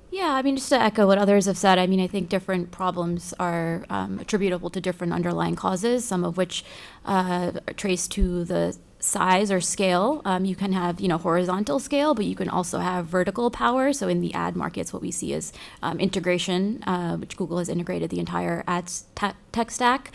Yeah, I mean, just to echo what others have said, I mean, I think different problems are attributable to different underlying causes, some of which are traced to the size or scale. You can have, horizontal scale, but you can also have vertical power. So in the ad markets, what we see is integration, which Google has integrated the entire ads tech stack.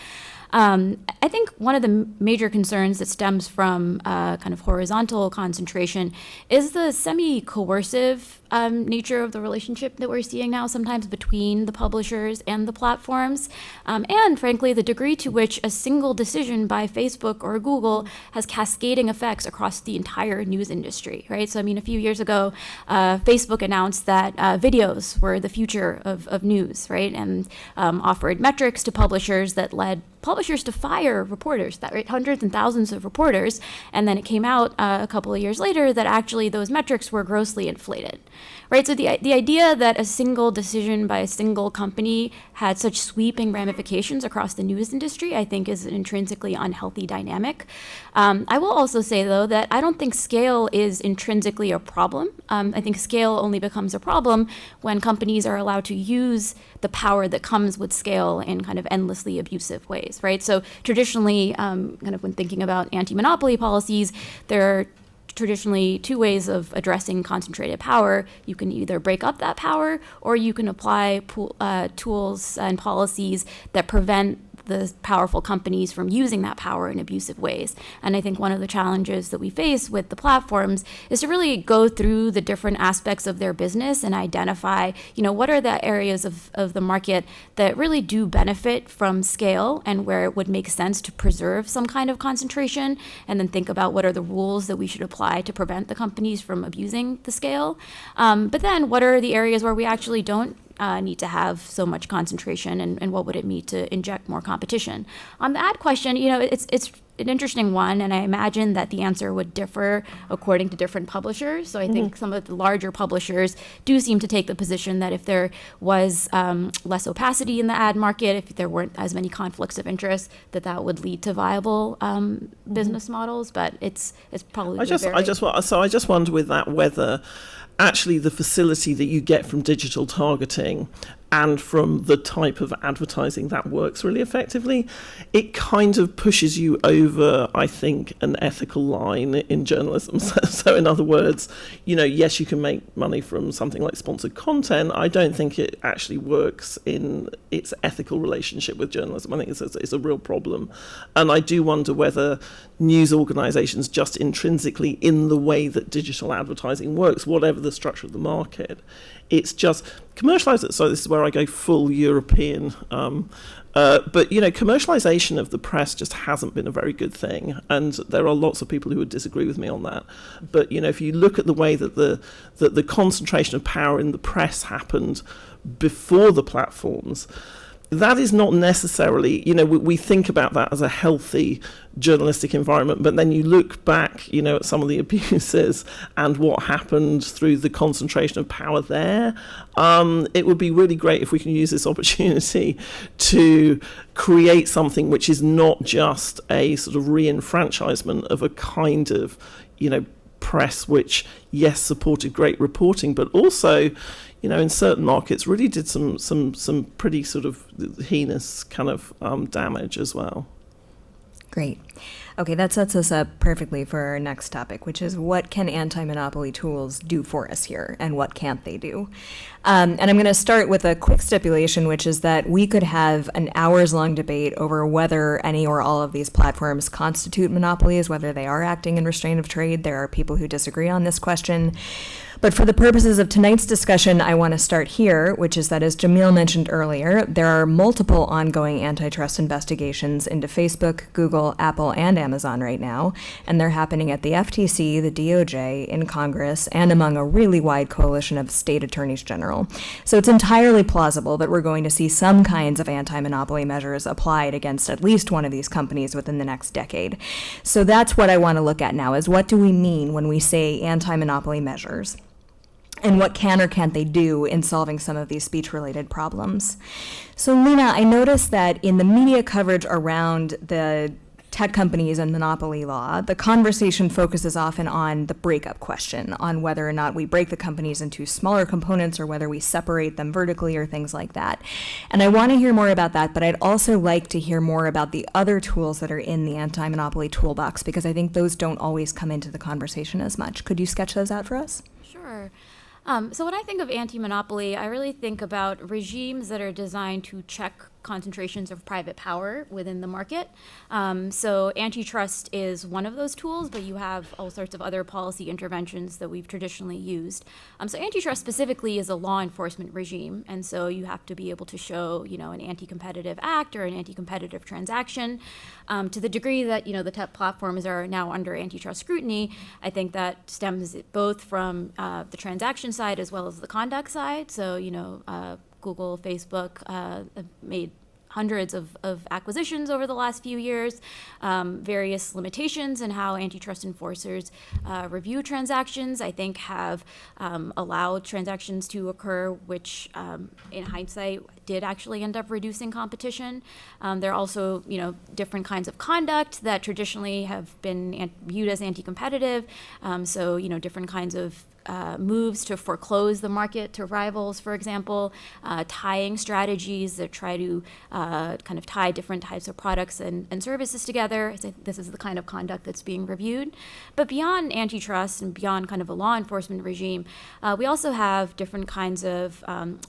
I think one of the major concerns that stems from kind of horizontal concentration is the semi-coercive nature of the relationship that we're seeing now, sometimes between the publishers and the platforms, and frankly, the degree to which a single decision by Facebook or Google has cascading effects across the entire news industry, right? So, I mean, a few years ago, Facebook announced that videos were the future of news, right? And offered metrics to publishers that led publishers to fire reporters, right? Hundreds and thousands of reporters. And then it came out a couple of years later that actually those metrics were grossly inflated, right? So the idea that a single decision by a single company had such sweeping ramifications across the news industry, I think is an intrinsically unhealthy dynamic. I will also say, though, that I don't think scale is intrinsically a problem. I think scale only becomes a problem when companies are allowed to use the power that comes with scale in kind of endlessly abusive ways, right? So traditionally, kind of when thinking about anti-monopoly policies, there are traditionally two ways of addressing concentrated power. You can either break up that power, or you can apply tools and policies that prevent the powerful companies from using that power in abusive ways. And I think one of the challenges that we face with the platforms is to really go through the different aspects of their business and identify, what are the areas of the market that really do benefit from scale and where it would make sense to preserve some kind of concentration, and then think about what are the rules that we should apply to prevent the companies from abusing the scale. But then what are the areas where we actually don't need to have so much concentration, and what would it mean to inject more competition? On the ad question, it's an interesting one, and I imagine that the answer would differ according to different publishers. So I think some of the larger publishers do seem to take the position that if there was less opacity in the ad market, if there weren't as many conflicts of interest, that would lead to viable business models. But it's probably I just wonder with that whether actually the facility that you get from digital targeting and from the type of advertising that works really effectively, it kind of pushes you over, I think, an ethical line in journalism. So in other words, yes, you can make money from something like sponsored content. I don't think it actually works in its ethical relationship with journalism. I think it's a real problem. And I do wonder whether news organisations just intrinsically in the way that digital advertising works, whatever the structure of the market, it's just commercialised. So this is where I go full European. But commercialisation of the press just hasn't been a very good thing, and there are lots of people who would disagree with me on that. But if you look at the way that the concentration of power in the press happened before the platforms, that is not necessarily, we think about that as a healthy journalistic environment, but then you look back, at some of the abuses and what happened through the concentration of power there. It would be really great if we can use this opportunity to create something which is not just a sort of re-enfranchisement of a kind of, press which, yes, supported great reporting, but also, in certain markets really did some pretty sort of heinous kind of damage as well. Great. Okay, that sets us up perfectly for our next topic, which is what can anti-monopoly tools do for us here, and what can't they do? And I'm going to start with a quick stipulation, which is that we could have an hours-long debate over whether any or all of these platforms constitute monopolies, whether they are acting in restraint of trade. There are people who disagree on this question. But for the purposes of tonight's discussion, I want to start here, which is that, as Jameel mentioned earlier, there are multiple ongoing antitrust investigations into Facebook, Google, Apple, and Amazon right now, and they're happening at the FTC, the DOJ, in Congress, and among a really wide coalition of state attorneys general. So it's entirely plausible that we're going to see some kinds of anti-monopoly measures applied against at least one of these companies within the next decade. So that's what I want to look at now, is what do we mean when we say anti-monopoly measures? And what can or can't they do in solving some of these speech-related problems? So, Lina, I noticed that in the media coverage around the tech companies and monopoly law, the conversation focuses often on the breakup question, on whether or not we break the companies into smaller components or whether we separate them vertically or things like that. And I want to hear more about that, but I'd also like to hear more about the other tools that are in the anti-monopoly toolbox, because I think those don't always come into the conversation as much. Could you sketch those out for us? Sure. So when I think of anti-monopoly, I really think about regimes that are designed to check concentrations of private power within the market. So antitrust is one of those tools, but you have all sorts of other policy interventions that we've traditionally used. So antitrust specifically is a law enforcement regime, and so you have to be able to show, an anti-competitive act or an anti-competitive transaction. To the degree that, the tech platforms are now under antitrust scrutiny, I think that stems both from the transaction side as well as the conduct side. So, Google, Facebook have made hundreds of acquisitions over the last few years, various limitations in how antitrust enforcers review transactions, I think have allowed transactions to occur which, in hindsight, did actually end up reducing competition. There are also, different kinds of conduct that traditionally have been viewed as anti-competitive. So, different kinds of moves to foreclose the market to rivals, for example, tying strategies that try to kind of tie different types of products and services together. This is the kind of conduct that's being reviewed. But beyond antitrust and beyond kind of a law enforcement regime, we also have different kinds of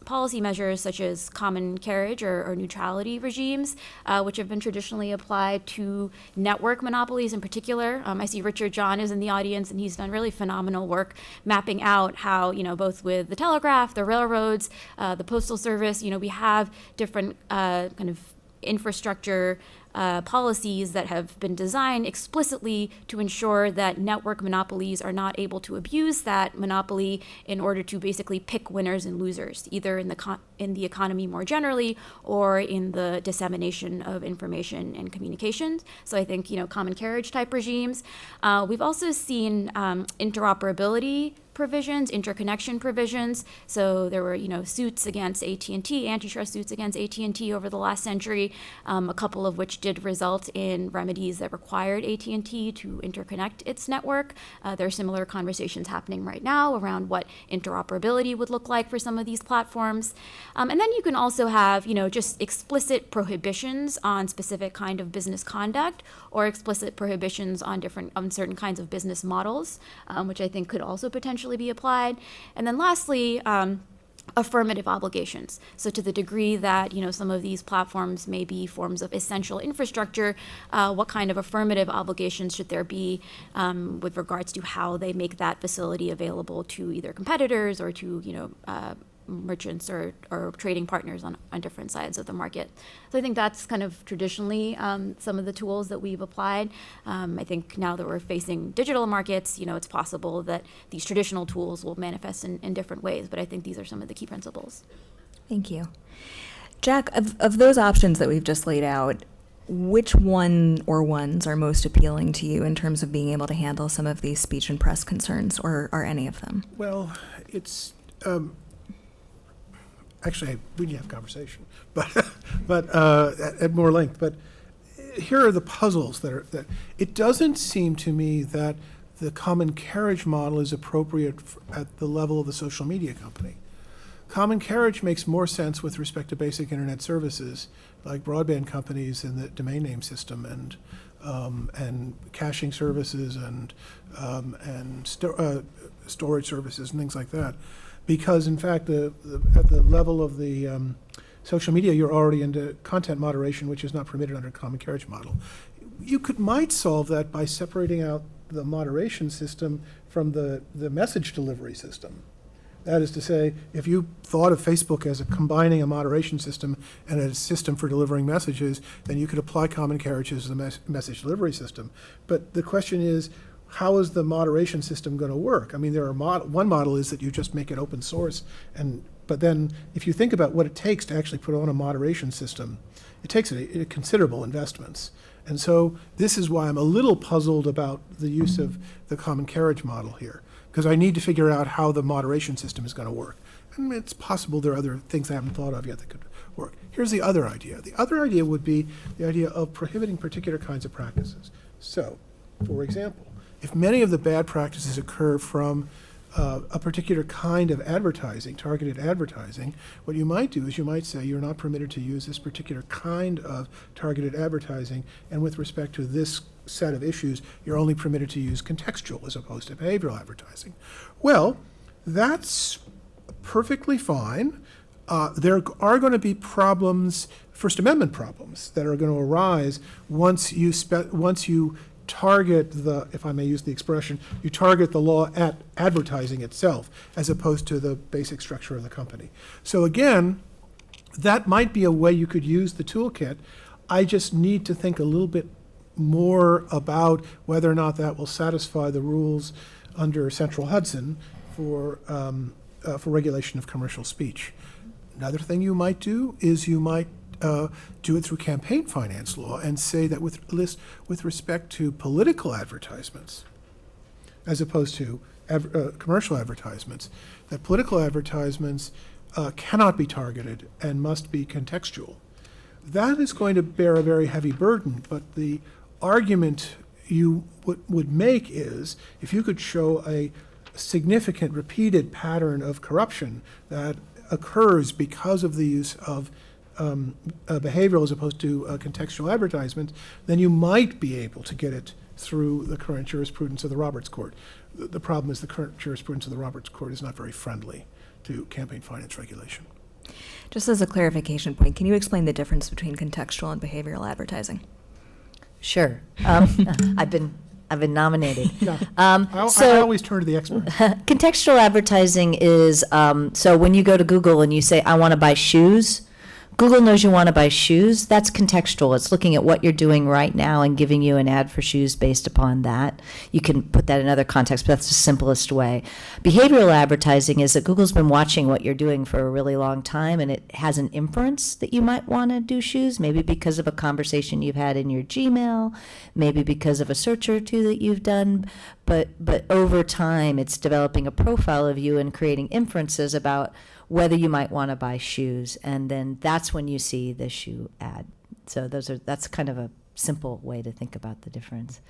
policy measures such as common carriage or neutrality regimes, which have been traditionally applied to network monopolies in particular. I see Richard John is in the audience, and he's done really phenomenal work mapping out how, both with the telegraph, the railroads, the postal service, we have different kind of infrastructure policies that have been designed explicitly to ensure that network monopolies are not able to abuse that monopoly in order to basically pick winners and losers, either in the economy more generally or in the dissemination of information and communications. So I think, common carriage type regimes. We've also seen interoperability provisions, interconnection provisions. So there were, suits against AT&T, antitrust suits against AT&T over the last century, a couple of which did result in remedies that required AT&T to interconnect its network. There are similar conversations happening right now around what interoperability would look like for some of these platforms. And then you can also have, just explicit prohibitions on specific kind of business conduct or explicit prohibitions on certain kinds of business models, which I think could also potentially be applied. And then lastly, affirmative obligations. So to the degree that, some of these platforms may be forms of essential infrastructure, what kind of affirmative obligations should there be with regards to how they make that facility available to either competitors or to, merchants or trading partners on different sides of the market. So I think that's kind of traditionally some of the tools that we've applied. I think now that we're facing digital markets, it's possible that these traditional tools will manifest in different ways, but I think these are some of the key principles. Thank you. Jack, of those options that we've just laid out, which one or ones are most appealing to you in terms of being able to handle some of these speech and press concerns, or are any of them? Well, it's actually, we need to have a conversation, but at more length. But here are the puzzles that it doesn't seem to me that the common carriage model is appropriate at the level of the social media company. Common carriage makes more sense with respect to basic internet services like broadband companies in the domain name system and caching services and storage services and things like that. Because in fact, at the level of the social media, you're already into content moderation, which is not permitted under common carriage model. You might solve that by separating out the moderation system from the message delivery system. That is to say, if you thought of Facebook as combining a moderation system and a system for delivering messages, then you could apply common carriage as the message delivery system. But the question is, how is the moderation system going to work? I mean, one model is that you just make it open source, but then if you think about what it takes to actually put on a moderation system, it takes a considerable investments. And so this is why I'm a little puzzled about the use of the common carriage model here, because I need to figure out how the moderation system is going to work. And it's possible there are other things I haven't thought of yet that could work. Here's the other idea. The other idea would be the idea of prohibiting particular kinds of practices. So, for example, if many of the bad practices occur from a particular kind of advertising, targeted advertising, what you might do is you might say you're not permitted to use this particular kind of targeted advertising, and with respect to this set of issues, you're only permitted to use contextual as opposed to behavioral advertising. Well, that's perfectly fine. There are going to be problems, First Amendment problems, that are going to arise once you target the, if I may use the expression, you target the law at advertising itself as opposed to the basic structure of the company. So again, that might be a way you could use the toolkit. I just need to think a little bit more about whether or not that will satisfy the rules under Central Hudson for regulation of commercial speech. Another thing you might do is you might do it through campaign finance law and say that with respect to political advertisements, as opposed to commercial advertisements, that political advertisements cannot be targeted and must be contextual. That is going to bear a very heavy burden, but the argument you would make is if you could show a significant repeated pattern of corruption that occurs because of the use of behavioral as opposed to contextual advertisements, then you might be able to get it through the current jurisprudence of the Roberts Court. The problem is the current jurisprudence of the Roberts Court is not very friendly to campaign finance regulation. Just as a clarification point, can you explain the difference between contextual and behavioral advertising? Sure. I've been nominated. Yeah. I always turn to the expert. Contextual advertising is so when you go to Google and you say, I want to buy shoes, Google knows you want to buy shoes. That's contextual. It's looking at what you're doing right now and giving you an ad for shoes based upon that. You can put that in other contexts, but that's the simplest way. Behavioral advertising is that Google's been watching what you're doing for a really long time, and it has an inference that you might want to do shoes, maybe because of a conversation you've had in your Gmail, maybe because of a search or two that you've done, but over time it's developing a profile of you and creating inferences about whether you might want to buy shoes, and then that's when you see the shoe ad. So that's kind of a simple way to think about the difference.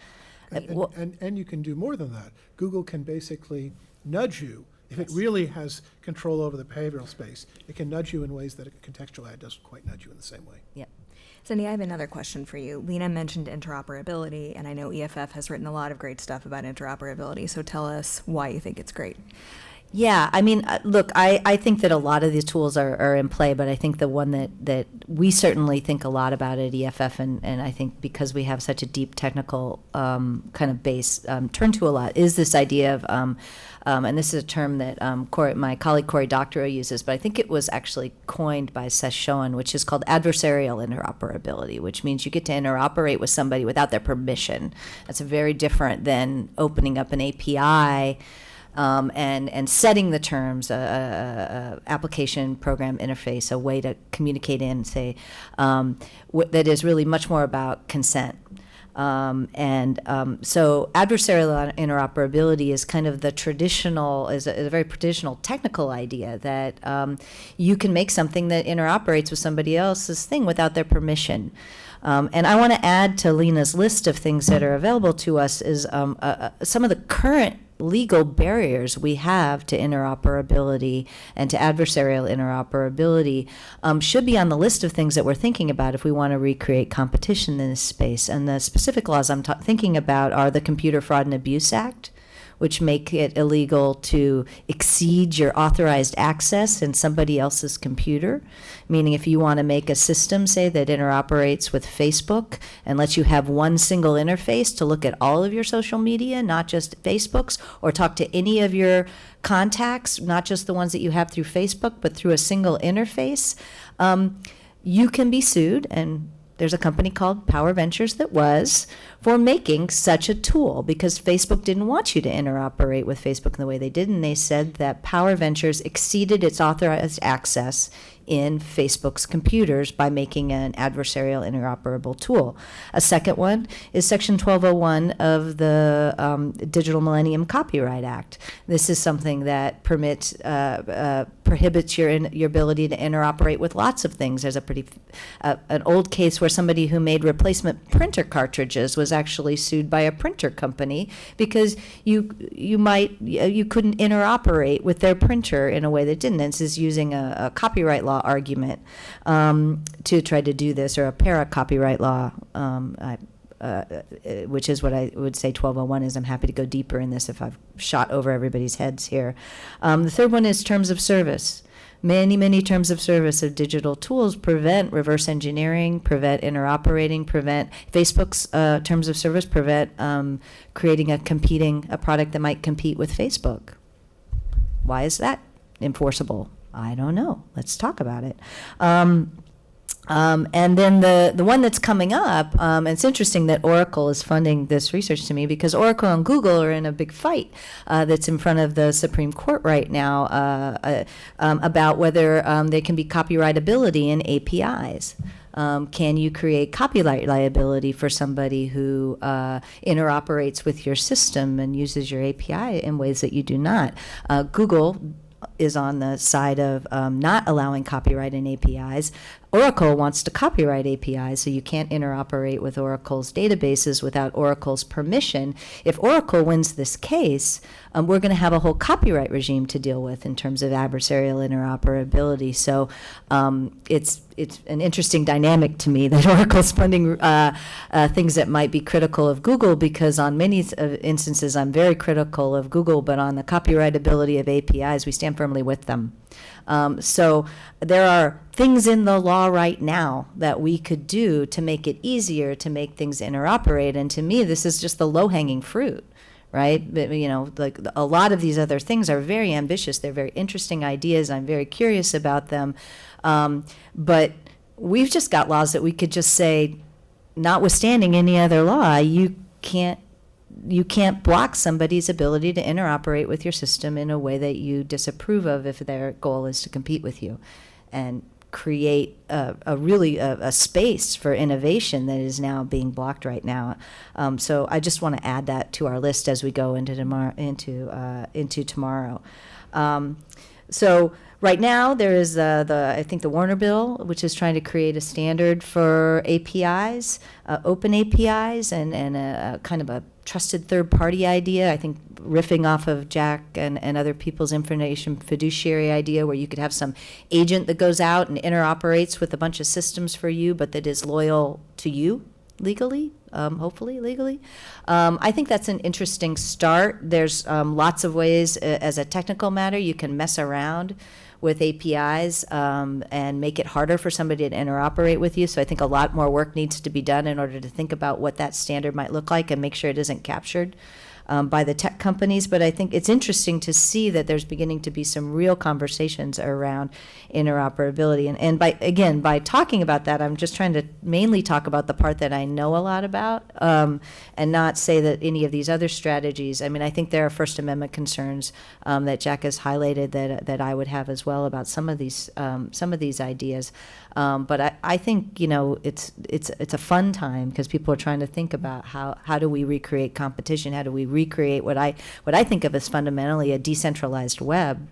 And you can do more than that. Google can basically nudge you. If it really has control over the behavioral space, it can nudge you in ways that a contextual ad doesn't quite nudge you in the same way. Yep. Cindy, I have another question for you. Lina mentioned interoperability, and I know EFF has written a lot of great stuff about interoperability, so tell us why you think it's great. Yeah, I mean, look, I think that a lot of these tools are in play, but I think the one that we certainly think a lot about at EFF, and I think because we have such a deep technical kind of base, turn to a lot, is this idea of, and this is a term that my colleague Cory Doctorow uses, but I think it was actually coined by Seth Schoen, which is called adversarial interoperability, which means you get to interoperate with somebody without their permission. That's very different than opening up an API and setting the terms, application program interface, a way to communicate in, say, that is really much more about consent. So adversarial interoperability is kind of the traditional, is a very traditional technical idea that you can make something that interoperates with somebody else's thing without their permission. And I want to add to Lina's list of things that are available to us is some of the current legal barriers we have to interoperability and to adversarial interoperability should be on the list of things that we're thinking about if we want to recreate competition in this space. And the specific laws I'm thinking about are the Computer Fraud and Abuse Act, which make it illegal to exceed your authorized access in somebody else's computer. Meaning if you want to make a system, say, that interoperates with Facebook and lets you have one single interface to look at all of your social media, not just Facebook's, or talk to any of your contacts, not just the ones that you have through Facebook, but through a single interface, you can be sued, and there's a company called Power Ventures that was, for making such a tool, because Facebook didn't want you to interoperate with Facebook in the way they did, and they said that Power Ventures exceeded its authorized access in Facebook's computers by making an adversarial interoperable tool. A second one is Section 1201 of the Digital Millennium Copyright Act. This is something that prohibits your ability to interoperate with lots of things. There's an old case where somebody who made replacement printer cartridges was actually sued by a printer company because you couldn't interoperate with their printer in a way that didn't. This is using a copyright law argument to try to do this, or a para-copyright law, which is what I would say 1201 is. I'm happy to go deeper in this if I've shot over everybody's heads here. The third one is terms of service. Many terms of service of digital tools prevent reverse engineering, prevent interoperating, prevent Facebook's terms of service, prevent creating a product that might compete with Facebook. Why is that enforceable? I don't know. Let's talk about it. And then the one that's coming up, and it's interesting that Oracle is funding this research to me, because Oracle and Google are in a big fight that's in front of the Supreme Court right now about whether there can be copyrightability in APIs. Can you create copyright liability for somebody who interoperates with your system and uses your API in ways that you do not? Google is on the side of not allowing copyright in APIs. Oracle wants to copyright APIs, so you can't interoperate with Oracle's databases without Oracle's permission. If Oracle wins this case, we're going to have a whole copyright regime to deal with in terms of adversarial interoperability. So it's an interesting dynamic to me that Oracle's funding things that might be critical of Google, because on many instances I'm very critical of Google, but on the copyrightability of APIs, we stand firmly with them. So there are things in the law right now that we could do to make it easier to make things interoperate, and to me this is just the low-hanging fruit, right? But, like a lot of these other things are very ambitious. They're very interesting ideas. I'm very curious about them, but we've just got laws that we could just say, notwithstanding any other law, you can't block somebody's ability to interoperate with your system in a way that you disapprove of if their goal is to compete with you, and create a space for innovation that is now being blocked right now. So I just want to add that to our list as we go into tomorrow. So right now there is I think the Warner Bill, which is trying to create a standard for APIs, open APIs, and a kind of a trusted third-party idea. I think riffing off of Jack and other people's information fiduciary idea, where you could have some agent that goes out and interoperates with a bunch of systems for you, but that is loyal to you legally, hopefully legally. I think that's an interesting start. There's lots of ways, as a technical matter, you can mess around with APIs and make it harder for somebody to interoperate with you. So I think a lot more work needs to be done in order to think about what that standard might look like and make sure it isn't captured by the tech companies. But I think it's interesting to see that there's beginning to be some real conversations around interoperability. And by talking about that, I'm just trying to mainly talk about the part that I know a lot about, and not say that any of these other strategies. I mean, I think there are First Amendment concerns that Jack has highlighted that I would have as well about some of these ideas. But I think, it's a fun time because people are trying to think about how do we recreate competition? How do we recreate what I think of as fundamentally a decentralized web?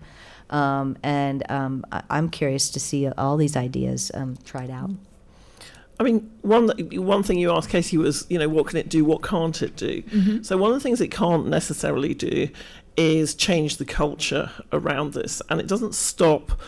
I'm curious to see all these ideas tried out. I mean, one thing you asked, Katy, was, what can it do? What can't it do? Mm-hmm. So one of the things it can't necessarily do is change the culture around this. And it doesn't stop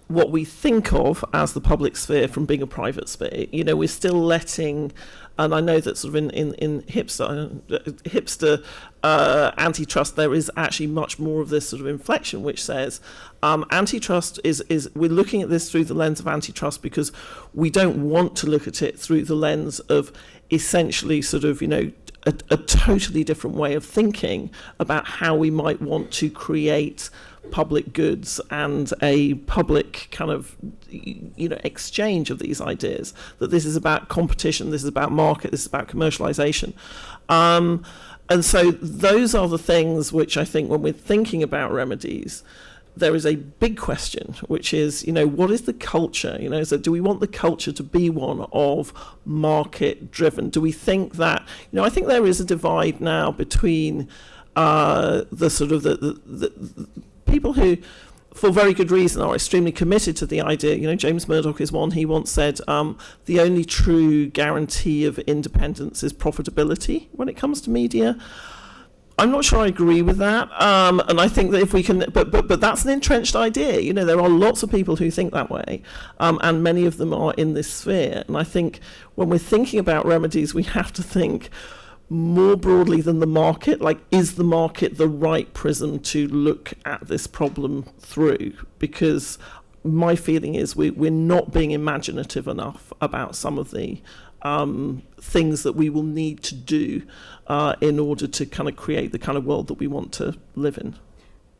what we think of as the public sphere from being a private sphere. We're still letting, and I know that sort of in hipster antitrust, there is actually much more of this sort of inflection, which says antitrust is we're looking at this through the lens of antitrust because we don't want to look at it through the lens of essentially sort of, a totally different way of thinking about how we might want to create public goods and a public kind of exchange of these ideas. That this is about competition, this is about market, this is about commercialization, and so those are the things which I think when we're thinking about remedies, there is a big question, which is, what is the culture? So do we want the culture to be one of market driven? Do we think that, I think there is a divide now between the sort of the people who, for very good reason, are extremely committed to the idea. James Murdoch is one. He once said, the only true guarantee of independence is profitability when it comes to media. I'm not sure I agree with that, and I think that if we can, but that's an entrenched idea. There are lots of people who think that way, and many of them are in this sphere. And I think when we're thinking about remedies, we have to think more broadly than the market. Like, is the market the right prism to look at this problem through? Because my feeling is we're not being imaginative enough about some of the things that we will need to do in order to kind of create the kind of world that we want to live in.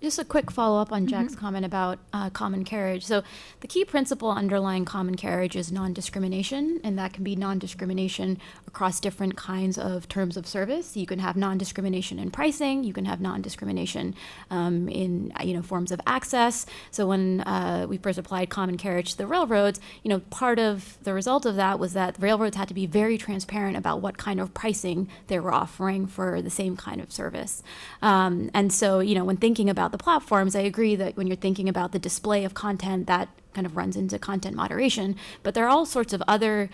Just a quick follow-up on Jack's comment about common carriage. So the key principle underlying common carriage is non-discrimination, and that can be non-discrimination across different kinds of terms of service. You can have non-discrimination in pricing. You can have non-discrimination in forms of access. So when we first applied common carriage to the railroads, part of the result of that was that railroads had to be very transparent about what kind of pricing they were offering for the same kind of service. And so, when thinking about the platforms, I agree that when you're thinking about the display of content, that kind of runs into content moderation. But there are all sorts of other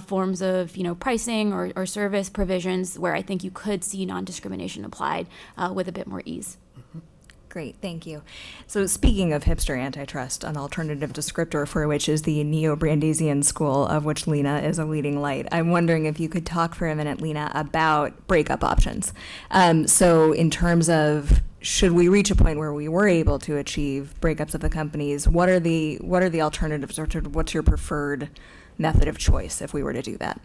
forms of, pricing or service provisions where I think you could see non-discrimination applied with a bit more ease. Great, thank you. So speaking of hipster antitrust, an alternative descriptor for which is the neo-Brandeisian school, of which Lina is a leading light, I'm wondering if you could talk for a minute, Lina, about breakup options. So in terms of, should we reach a point where we were able to achieve breakups of the companies, what are the alternatives, or what's your preferred method of choice if we were to do that?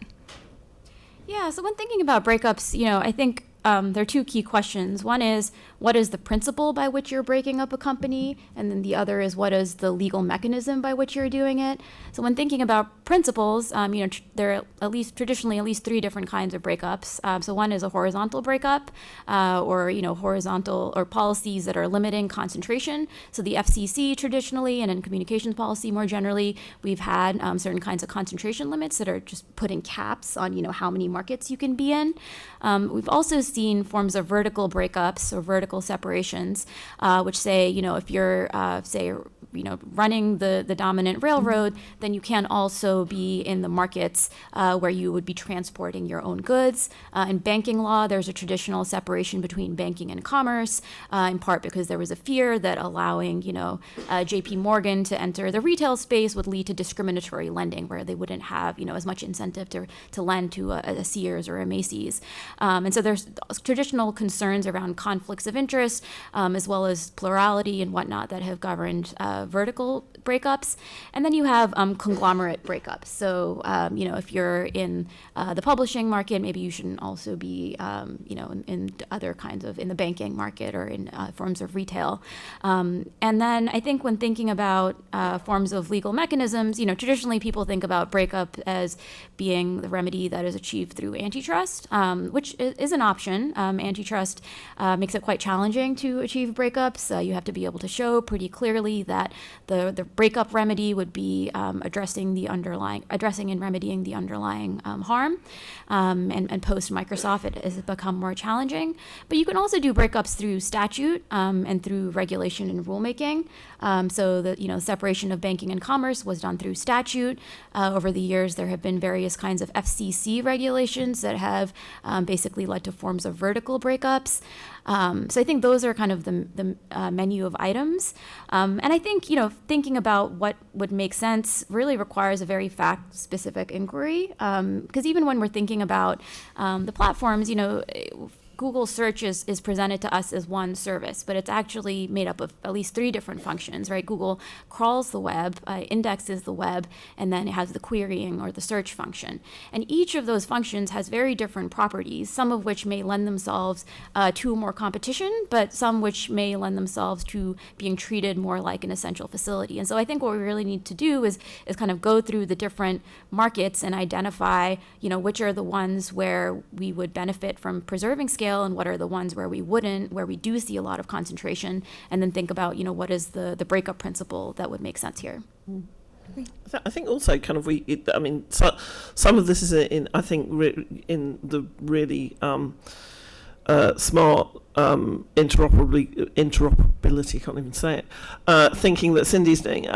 Yeah, so when thinking about breakups, I think there are two key questions. One is, what is the principle by which you're breaking up a company? And then the other is, what is the legal mechanism by which you're doing it? So when thinking about principles, there are traditionally at least three different kinds of breakups. So one is a horizontal breakup, or horizontal or policies that are limiting concentration. So the FCC traditionally, and in communications policy more generally, we've had certain kinds of concentration limits that are just putting caps on how many markets you can be in. We've also seen forms of vertical breakups or vertical separations, which say, if you're, running the dominant railroad, then you can also be in the markets where you would be transporting your own goods. In banking law, there's a traditional separation between banking and commerce, in part because there was a fear that allowing, JP Morgan to enter the retail space would lead to discriminatory lending, where they wouldn't have, as much incentive to lend to a Sears or a Macy's. And so there's traditional concerns around conflicts of interest, as well as plurality and whatnot that have governed vertical breakups. And then you have conglomerate breakups. So, if you're in the publishing market, maybe you shouldn't also be, in other kinds of, in the banking market or in forms of retail. And then I think when thinking about forms of legal mechanisms, traditionally people think about breakup as being the remedy that is achieved through antitrust, which is an option. Antitrust makes it quite challenging to achieve breakups. You have to be able to show pretty clearly that the breakup remedy would be addressing and remedying the underlying harm. And post Microsoft, it has become more challenging. But you can also do breakups through statute and through regulation and rulemaking. So the separation of banking and commerce was done through statute. Over the years, there have been various kinds of FCC regulations that have basically led to forms of vertical breakups. So I think those are kind of the menu of items. And I think, thinking about what would make sense really requires a very fact-specific inquiry. Because even when we're thinking about the platforms, Google search is presented to us as one service, but it's actually made up of at least three different functions, right? Google crawls the web, indexes the web, and then it has the querying or the search function. And each of those functions has very different properties, some of which may lend themselves to more competition, but some which may lend themselves to being treated more like an essential facility. And so I think what we really need to do is kind of go through the different markets and identify, which are the ones where we would benefit from preserving scale and what are the ones where we wouldn't, where we do see a lot of concentration, and then think about, what is the breakup principle that would make sense here. I think also kind of some of this is in the really smart interoperability, can't even say it, thinking that Cindy's doing.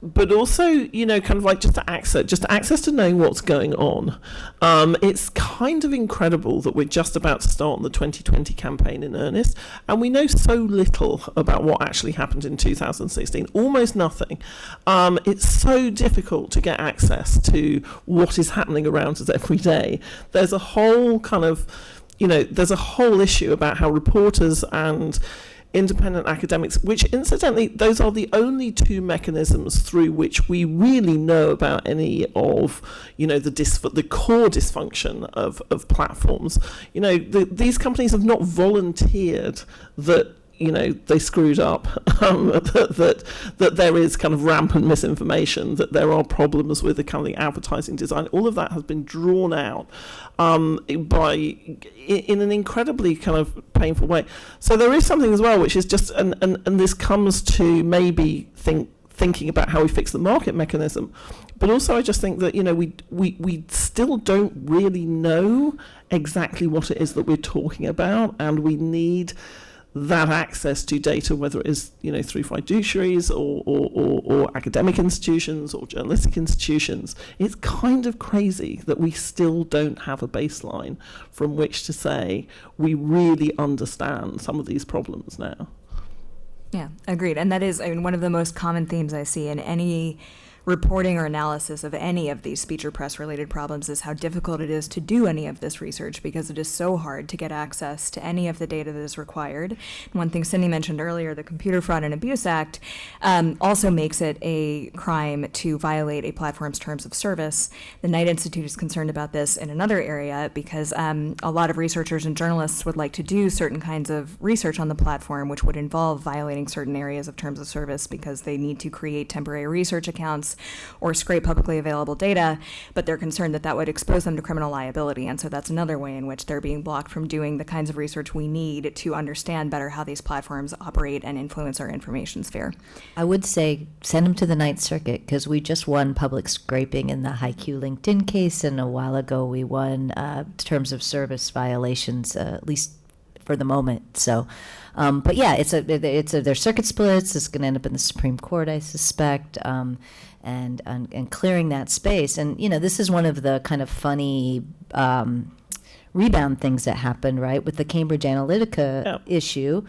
But also, kind of like just access to knowing what's going on. It's kind of incredible that we're just about to start on the 2020 campaign in earnest, and we know so little about what actually happened in 2016, almost nothing. It's so difficult to get access to what is happening around us every day. There's a whole kind of, there's a whole issue about how reporters and independent academics, which incidentally, those are the only two mechanisms through which we really know about any of, the core dysfunction of platforms. These companies have not volunteered that they screwed up, that there is kind of rampant misinformation, that there are problems with the kind of the advertising design. All of that has been drawn out in an incredibly kind of painful way. So there is something as well, which is just, and this comes to maybe thinking about how we fix the market mechanism. But also I just think that, we still don't really know exactly what it is that we're talking about, and we need that access to data, whether it is through fiduciaries or academic institutions or journalistic institutions. It's kind of crazy that we still don't have a baseline from which to say we really understand some of these problems now. Yeah, agreed. And that is, one of the most common themes I see in any reporting or analysis of any of these speech or press related problems is how difficult it is to do any of this research because it is so hard to get access to any of the data that is required. And one thing Cindy mentioned earlier, the Computer Fraud and Abuse Act, also makes it a crime to violate a platform's terms of service. The Knight Institute is concerned about this in another area because a lot of researchers and journalists would like to do certain kinds of research on the platform, which would involve violating certain areas of terms of service because they need to create temporary research accounts or scrape publicly available data, but they're concerned that that would expose them to criminal liability. And so that's another way in which they're being blocked from doing the kinds of research we need to understand better how these platforms operate and influence our information sphere. I would say send them to the Ninth Circuit because we just won public scraping in the HiQ LinkedIn case, and a while ago we won terms of service violations, at least for the moment. So, but yeah, there's circuit splits. It's going to end up in the Supreme Court, I suspect, and clearing that space. And this is one of the kind of funny rebound things that happened, right, with the Cambridge Analytica issue.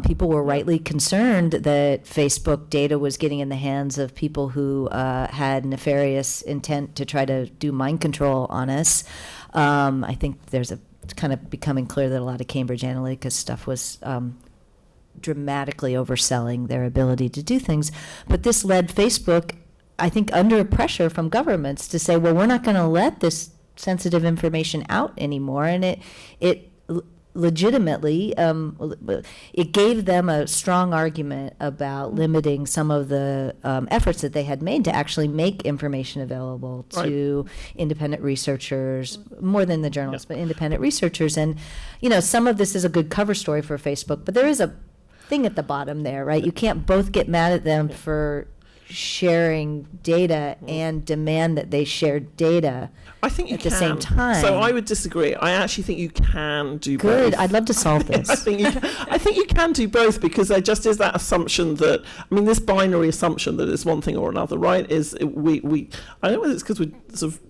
People were rightly concerned that Facebook data was getting in the hands of people who had nefarious intent to try to do mind control on us. I think it's kind of becoming clear that a lot of Cambridge Analytica stuff was dramatically overselling their ability to do things. But this led Facebook, I think, under pressure from governments to say, well, we're not going to let this sensitive information out anymore. And it legitimately, it gave them a strong argument about limiting some of the efforts that they had made to actually make information available to independent researchers, more than the journalists, but independent researchers. And, some of this is a good cover story for Facebook, but there is a thing at the bottom there, right? You can't both get mad at them for sharing data and demand that they share data I think you at the same can. time. So I would disagree. I actually think you can do Good. both. I'd love to solve this. I think you can do both because there just is that assumption that, this binary assumption that it's one thing or another, right? Is we I don't know whether it's because we sort of,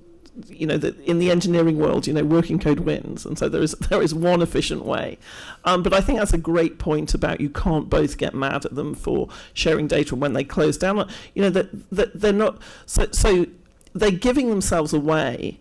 that in the engineering world, working code wins, and so there is one efficient way. But I think that's a great point about you can't both get mad at them for sharing data when they close down. That they're not so they're giving themselves away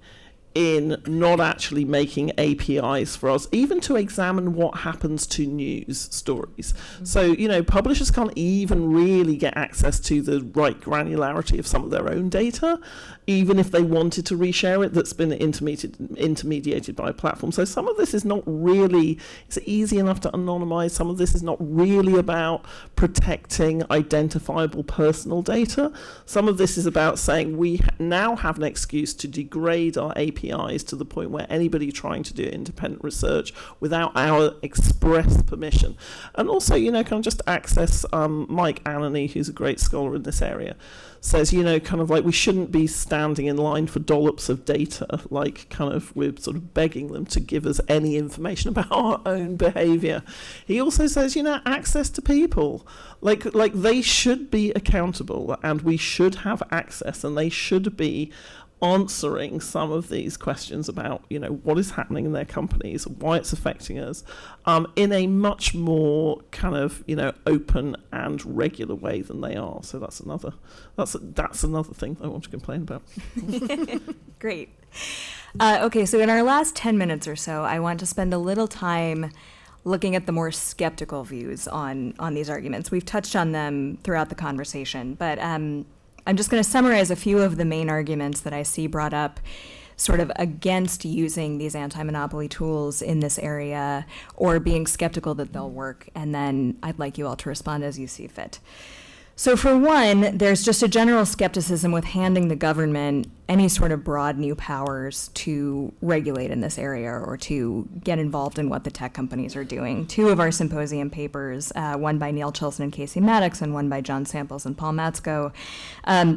in not actually making APIs for us, even to examine what happens to news stories. Mm-hmm. So, publishers can't even really get access to the right granularity of some of their own data, even if they wanted to reshare it, that's been intermediated by a platform. So some of this is not really, it's easy enough to anonymize. Some of this is not really about protecting identifiable personal data. Some of this is about saying we now have an excuse to degrade our APIs to the point where anybody trying to do independent research without our express permission. And also, kind of just access, Mike Anany, who's a great scholar in this area, says, kind of like we shouldn't be standing in line for dollops of data, like kind of we're sort of begging them to give us any information about our own behavior. He also says, access to people, like they should be accountable and we should have access and they should be answering some of these questions about, what is happening in their companies, why it's affecting us, in a much more kind of, open and regular way than they are. So that's another thing I want to complain about. Great. Okay, so in our last 10 minutes or so, I want to spend a little time looking at the more skeptical views on these arguments. We've touched on them throughout the conversation, but I'm just going to summarize a few of the main arguments that I see brought up sort of against using these anti-monopoly tools in this area or being skeptical that they'll work, and then I'd like you all to respond as you see fit. So for one, there's just a general skepticism with handing the government any sort of broad new powers to regulate in this area or to get involved in what the tech companies are doing. Two of our symposium papers, one by Neil Chilson and Casey Maddox and one by John Samples and Paul Matsko,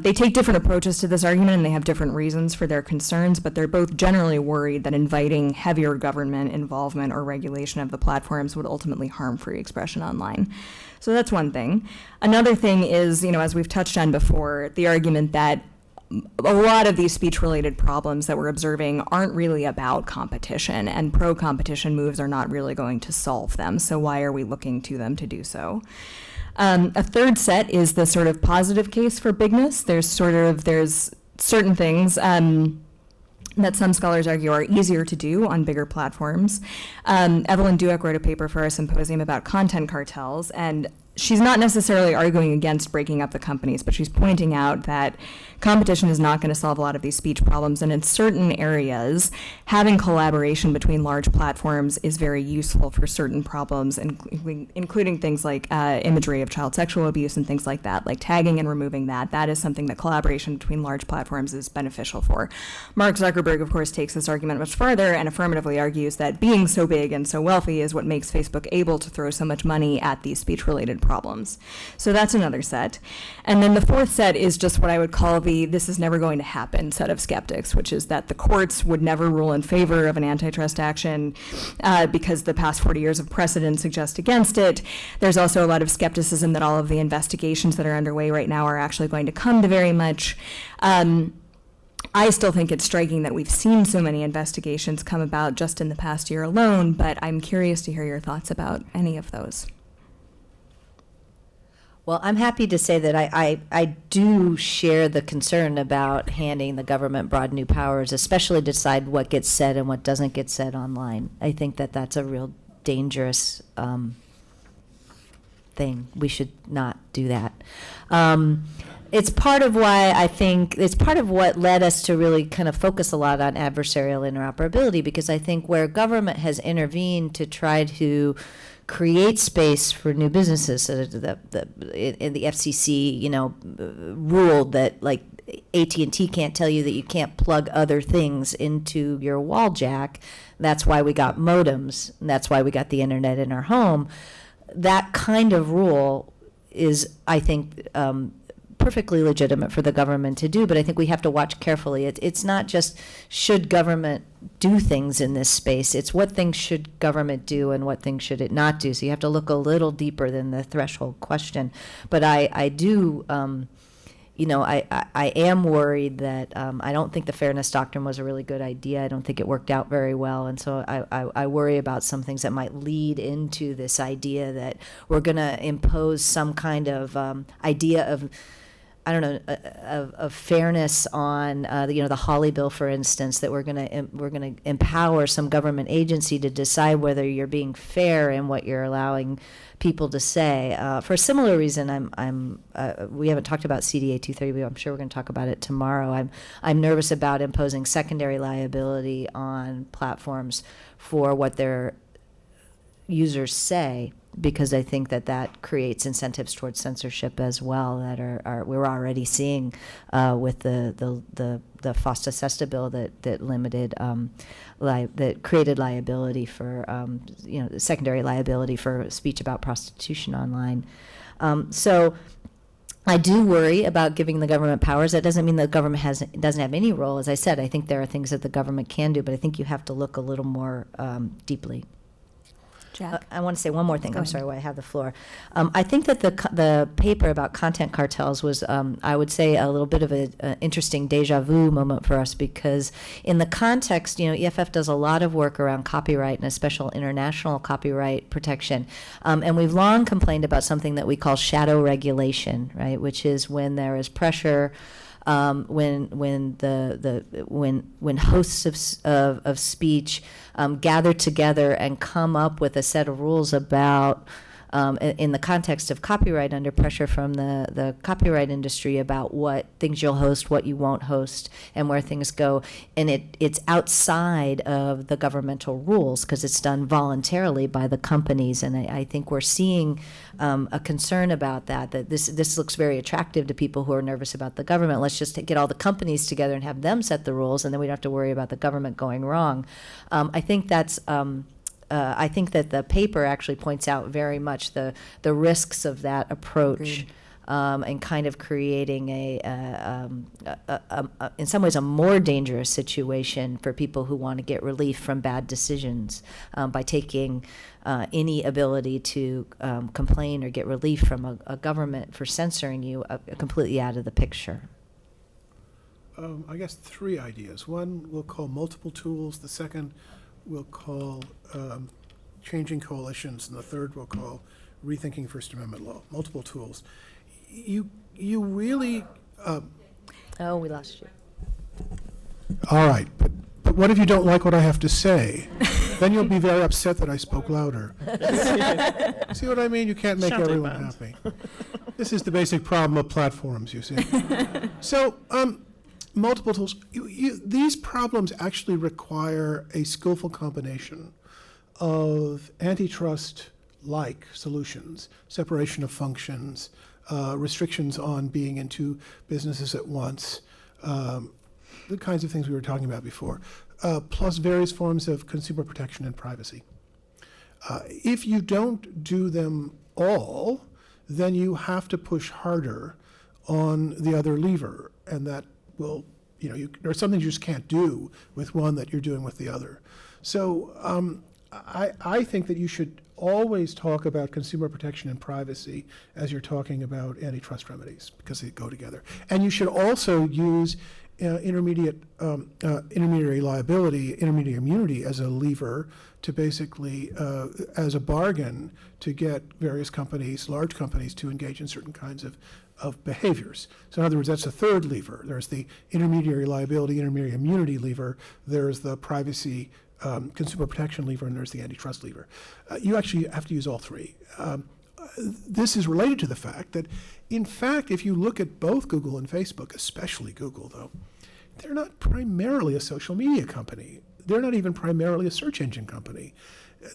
they take different approaches to this argument and they have different reasons for their concerns, but they're both generally worried that inviting heavier government involvement or regulation of the platforms would ultimately harm free expression online. So that's one thing. Another thing is, as we've touched on before, the argument that a lot of these speech-related problems that we're observing aren't really about competition, and pro-competition moves are not really going to solve them. So why are we looking to them to do so? A third set is the sort of positive case for bigness. There's certain things that some scholars argue are easier to do on bigger platforms. Evelyn Dueck wrote a paper for our symposium about content cartels, and she's not necessarily arguing against breaking up the companies, but she's pointing out that competition is not going to solve a lot of these speech problems, and in certain areas, having collaboration between large platforms is very useful for certain problems, including things like imagery of child sexual abuse and things like that, like tagging and removing that. That is something that collaboration between large platforms is beneficial for. Mark Zuckerberg, of course, takes this argument much farther and affirmatively argues that being so big and so wealthy is what makes Facebook able to throw so much money at these speech-related problems. So that's another set. And then the fourth set is just what I would call the this is never going to happen set of skeptics, which is that the courts would never rule in favor of an antitrust action because the past 40 years of precedent suggest against it. There's also a lot of skepticism that all of the investigations that are underway right now are actually going to come to very much. I still think it's striking that we've seen so many investigations come about just in the past year alone, but I'm curious to hear your thoughts about any of those. Well, I'm happy to say that I do share the concern about handing the government broad new powers, especially to decide what gets said and what doesn't get said online. I think that that's a real dangerous thing. We should not do that. It's part of why I think it's part of what led us to really kind of focus a lot on adversarial interoperability, because I think where government has intervened to try to create space for new businesses, so in the FCC, ruled that like AT&T can't tell you that you can't plug other things into your wall jack. That's why we got modems. And that's why we got the internet in our home. That kind of rule is, I think, perfectly legitimate for the government to do, but I think we have to watch carefully. It's not just should government do things in this space, it's what things should government do and what things should it not do. So you have to look a little deeper than the threshold question. But I do, I am worried that I don't think the fairness doctrine was a really good idea. I don't think it worked out very well. And so I worry about some things that might lead into this idea that we're going to impose some kind of idea of, of fairness on the Hawley bill, for instance, that we're going to empower some government agency to decide whether you're being fair in what you're allowing people to say. For a similar reason, we haven't talked about CDA 230, but I'm sure we're going to talk about it tomorrow. I'm nervous about imposing secondary liability on platforms for what their users say, because I think that creates incentives towards censorship as well that we're already seeing with the FOSTA-SESTA bill that limited that created liability for secondary liability for speech about prostitution online. So I do worry about giving the government powers. That doesn't mean the government doesn't have any role. As I said, I think there are things that the government can do, but I think you have to look a little more deeply. Jack? I want to say one more thing. I'm sorry, while I have the floor. I think that the paper about content cartels was, I would say, a little bit of an interesting deja vu moment for us, because in the context, EFF does a lot of work around copyright and especially international copyright protection, and we've long complained about something that we call shadow regulation, right? Which is when there is pressure. When hosts of speech gather together and come up with a set of rules about, in the context of copyright, under pressure from the copyright industry about what things you'll host, what you won't host, and where things go. And it's outside of the governmental rules because it's done voluntarily by the companies. And I think we're seeing a concern about that this looks very attractive to people who are nervous about the government. Let's just get all the companies together and have them set the rules, and then we don't have to worry about the government going wrong. I think that's I think that the paper actually points out very much the risks of that approach, and kind of creating in some ways a more dangerous situation for people who want to get relief from bad decisions by taking any ability to complain or get relief from a government for censoring you completely out of the picture. I guess, three ideas. One we'll call multiple tools, the second we'll call changing coalitions, and the third we'll call rethinking First Amendment law. Multiple tools. You really, Oh, we lost you. all right, but what if you don't like what I have to say? Then you'll be very upset that I spoke louder. See what I mean? You can't make Shadow everyone band. happy. This is the basic problem of platforms, you see. So, multiple tools. These problems actually require a skillful combination of antitrust-like solutions, separation of functions, restrictions on being in two businesses at once, the kinds of things we were talking about before, plus various forms of consumer protection and privacy. If you don't do them all, then you have to push harder on the other lever, and that will, there are some things you just can't do with one that you're doing with the other. So I think that you should always talk about consumer protection and privacy as you're talking about antitrust remedies, because they go together. And you should also use intermediary liability, intermediary immunity as a lever to basically, as a bargain, to get various companies, large companies, to engage in certain kinds of behaviors. So in other words, that's a third lever. There's the intermediary liability, intermediary immunity lever. There's the privacy, consumer protection lever, and there's the antitrust lever. You actually have to use all three. This is related to the fact that, in fact, if you look at both Google and Facebook, especially Google, though, they're not primarily a social media company. They're not even primarily a search engine company.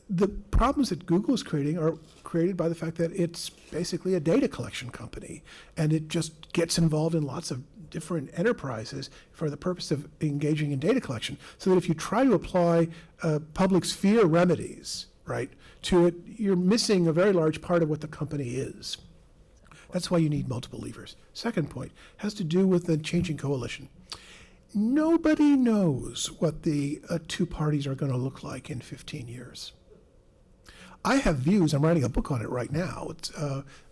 The problems that Google is creating are created by the fact that it's basically a data collection company, and it just gets involved in lots of different enterprises for the purpose of engaging in data collection, so that if you try to apply public sphere remedies, right, to it, you're missing a very large part of what the company is. That's why you need multiple levers. Second point has to do with the changing coalition. Nobody knows what the two parties are going to look like in 15 years. I have views. I'm writing a book on it right now. It's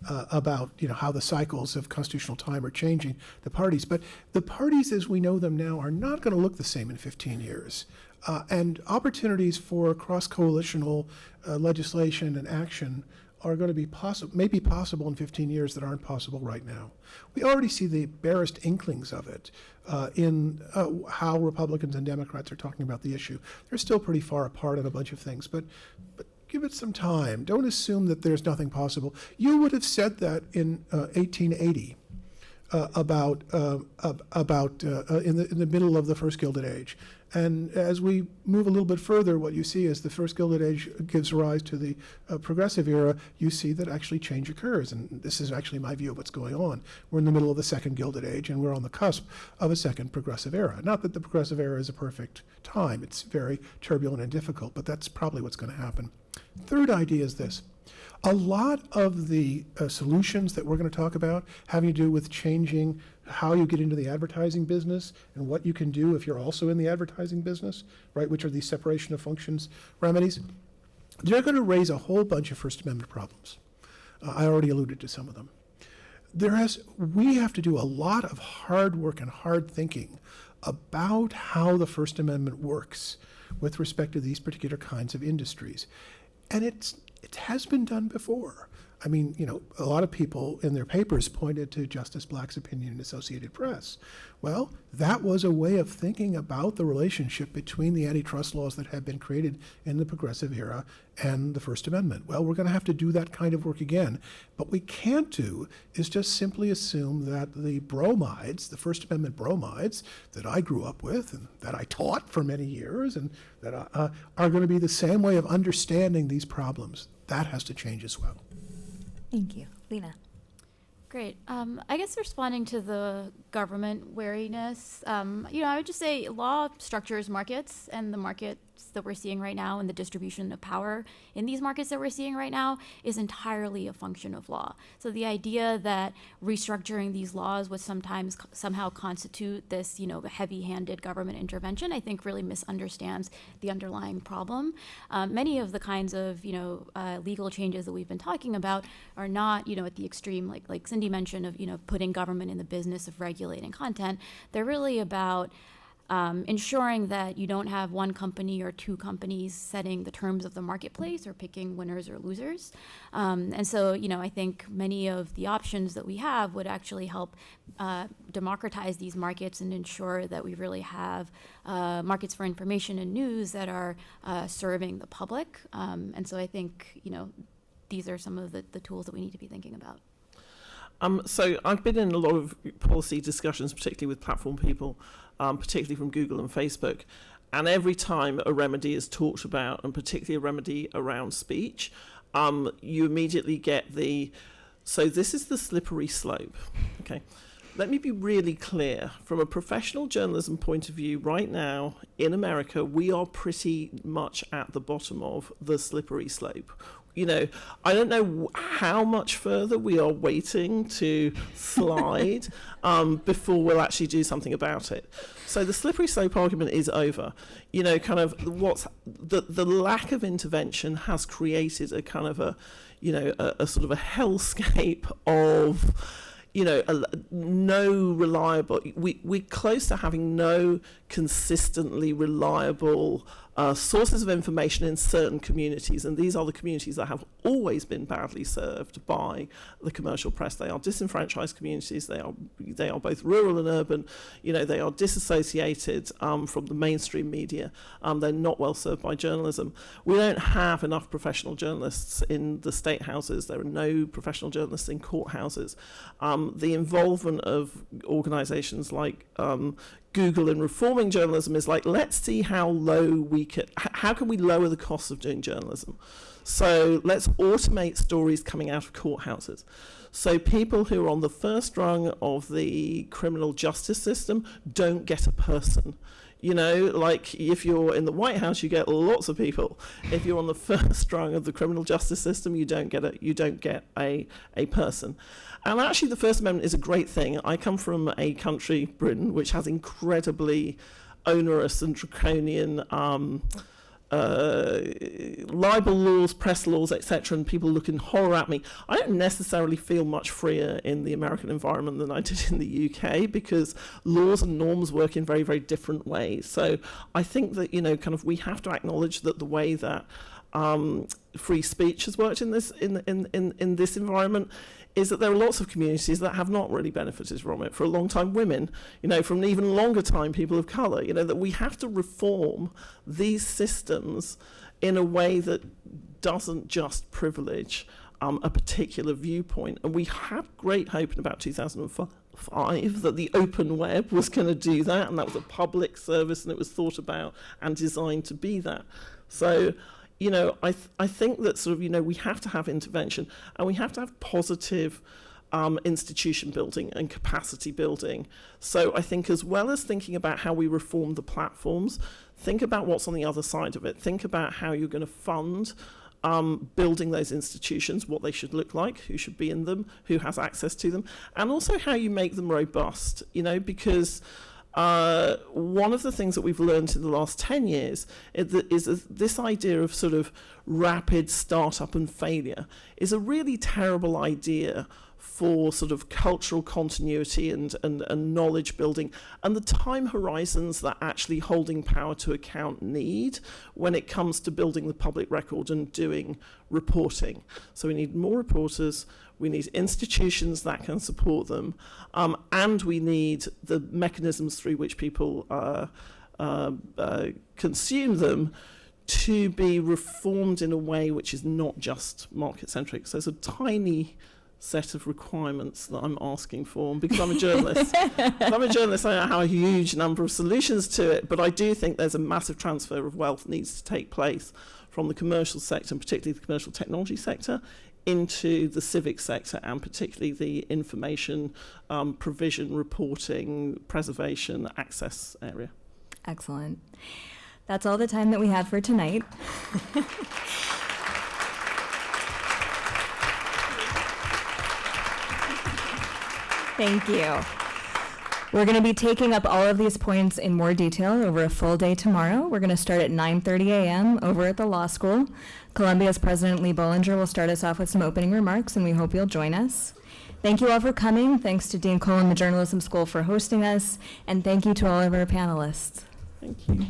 about how the cycles of constitutional time are changing the parties. But the parties as we know them now are not going to look the same in 15 years. And opportunities for cross-coalitional legislation and action are going to be maybe possible in 15 years that aren't possible right now. We already see the barest inklings of it in how Republicans and Democrats are talking about the issue. They're still pretty far apart on a bunch of things, but give it some time. Don't assume that there's nothing possible. You would have said that in 1880 about in the middle of the first Gilded Age. And as we move a little bit further, what you see is the first Gilded Age gives rise to the progressive era. You see that actually change occurs. And this is actually my view of what's going on. We're in the middle of the second Gilded Age, and we're on the cusp of a second progressive era. Not that the progressive era is a perfect time. It's very turbulent and difficult, but that's probably what's going to happen. Third idea is this. A lot of the solutions that we're going to talk about having to do with changing how you get into the advertising business and what you can do if you're also in the advertising business, right, which are these separation of functions remedies, they're going to raise a whole bunch of First Amendment problems. I already alluded to some of them. We have to do a lot of hard work and hard thinking about how the First Amendment works with respect to these particular kinds of industries. And it has been done before. I mean, a lot of people in their papers pointed to Justice Black's opinion in Associated Press. Well, that was a way of thinking about the relationship between the antitrust laws that have been created in the progressive era and the First Amendment. Well, we're going to have to do that kind of work again. But what we can't do is just simply assume that the bromides, the First Amendment bromides that I grew up with and that I taught for many years and that are going to be the same way of understanding these problems. That has to change as well. Thank you. Lina. Great. I guess responding to the government wariness, I would just say law structures markets, and the market markets that we're seeing right now and the distribution of power in these markets that we're seeing right now is entirely a function of law. So the idea that restructuring these laws would sometimes somehow constitute this, heavy-handed government intervention, I think really misunderstands the underlying problem. Many of the kinds of, legal changes that we've been talking about are not, at the extreme, like Cindy mentioned, of, putting government in the business of regulating content. They're really about ensuring that you don't have one company or two companies setting the terms of the marketplace or picking winners or losers. And so, I think many of the options that we have would actually help democratize these markets and ensure that we really have markets for information and news that are serving the public. And so I think, these are some of the tools that we need to be thinking about. So I've been in a lot of policy discussions, particularly with platform people, particularly from Google and Facebook. And every time a remedy is talked about, and particularly a remedy around speech, you immediately get so this is the slippery slope. Okay. Let me be really clear. From a professional journalism point of view, right now in America, we are pretty much at the bottom of the slippery slope. I don't know how much further we are waiting to slide before we'll actually do something about it. So the slippery slope argument is over. Kind of the lack of intervention has created a kind of a sort of a hellscape of no reliable, we're close to having no consistently reliable sources of information in certain communities, and these are the communities that have always been badly served by the commercial press. They are disenfranchised communities. They are both rural and urban. They are disassociated from the mainstream media. They're not well served by journalism. We don't have enough professional journalists in the state houses. There are no professional journalists in courthouses. The involvement of organisations like Google in reforming journalism is like, let's see how can we lower the cost of doing journalism? So let's automate stories coming out of courthouses. So people who are on the first rung of the criminal justice system don't get a person. Like if you're in the White House, you get lots of people. If you're on the first rung of the criminal justice system, you don't get a person. And actually, the First Amendment is a great thing. I come from a country, Britain, which has incredibly onerous and draconian libel laws, press laws, etc., and people look in horror at me. I don't necessarily feel much freer in the American environment than I did in the UK, because laws and norms work in very, very different ways. So I think that, kind of we have to acknowledge that the way that free speech has worked in this environment is that there are lots of communities that have not really benefited from it for a long time. Women, from an even longer time, people of colour, that we have to reform these systems in a way that doesn't just privilege a particular viewpoint. And we had great hope in about 2005 that the open web was going to do that, and that was a public service, and it was thought about and designed to be that. So I think that sort of, we have to have intervention, and we have to have positive institution building and capacity building. So I think, as well as thinking about how we reform the platforms, think about what's on the other side of it. Think about how you're going to fund building those institutions, what they should look like, who should be in them, who has access to them, and also how you make them robust, because one of the things that we've learned in the last 10 years is this idea of sort of rapid startup and failure is a really terrible idea for sort of cultural continuity and knowledge building, and the time horizons that actually holding power to account need when it comes to building the public record and doing reporting. So we need more reporters, we need institutions that can support them, and we need the mechanisms through which people consume them to be reformed in a way which is not just market-centric. So there's a tiny set of requirements that I'm asking for, and because I'm a journalist, I don't have a huge number of solutions to it, but I do think there's a massive transfer of wealth needs to take place from the commercial sector, and particularly the commercial technology sector, into the civic sector, and particularly the information provision, reporting, preservation, access area. Excellent. That's all the time that we have for tonight. Thank you. We're going to be taking up all of these points in more detail over a full day tomorrow. We're going to start at 9:30 a.m. over at the law school. Columbia's President Lee Bollinger will start us off with some opening remarks, and we hope you'll join us. Thank you all for coming. Thanks to Dean Coll and the Journalism School for hosting us, and thank you to all of our panelists. Thank you.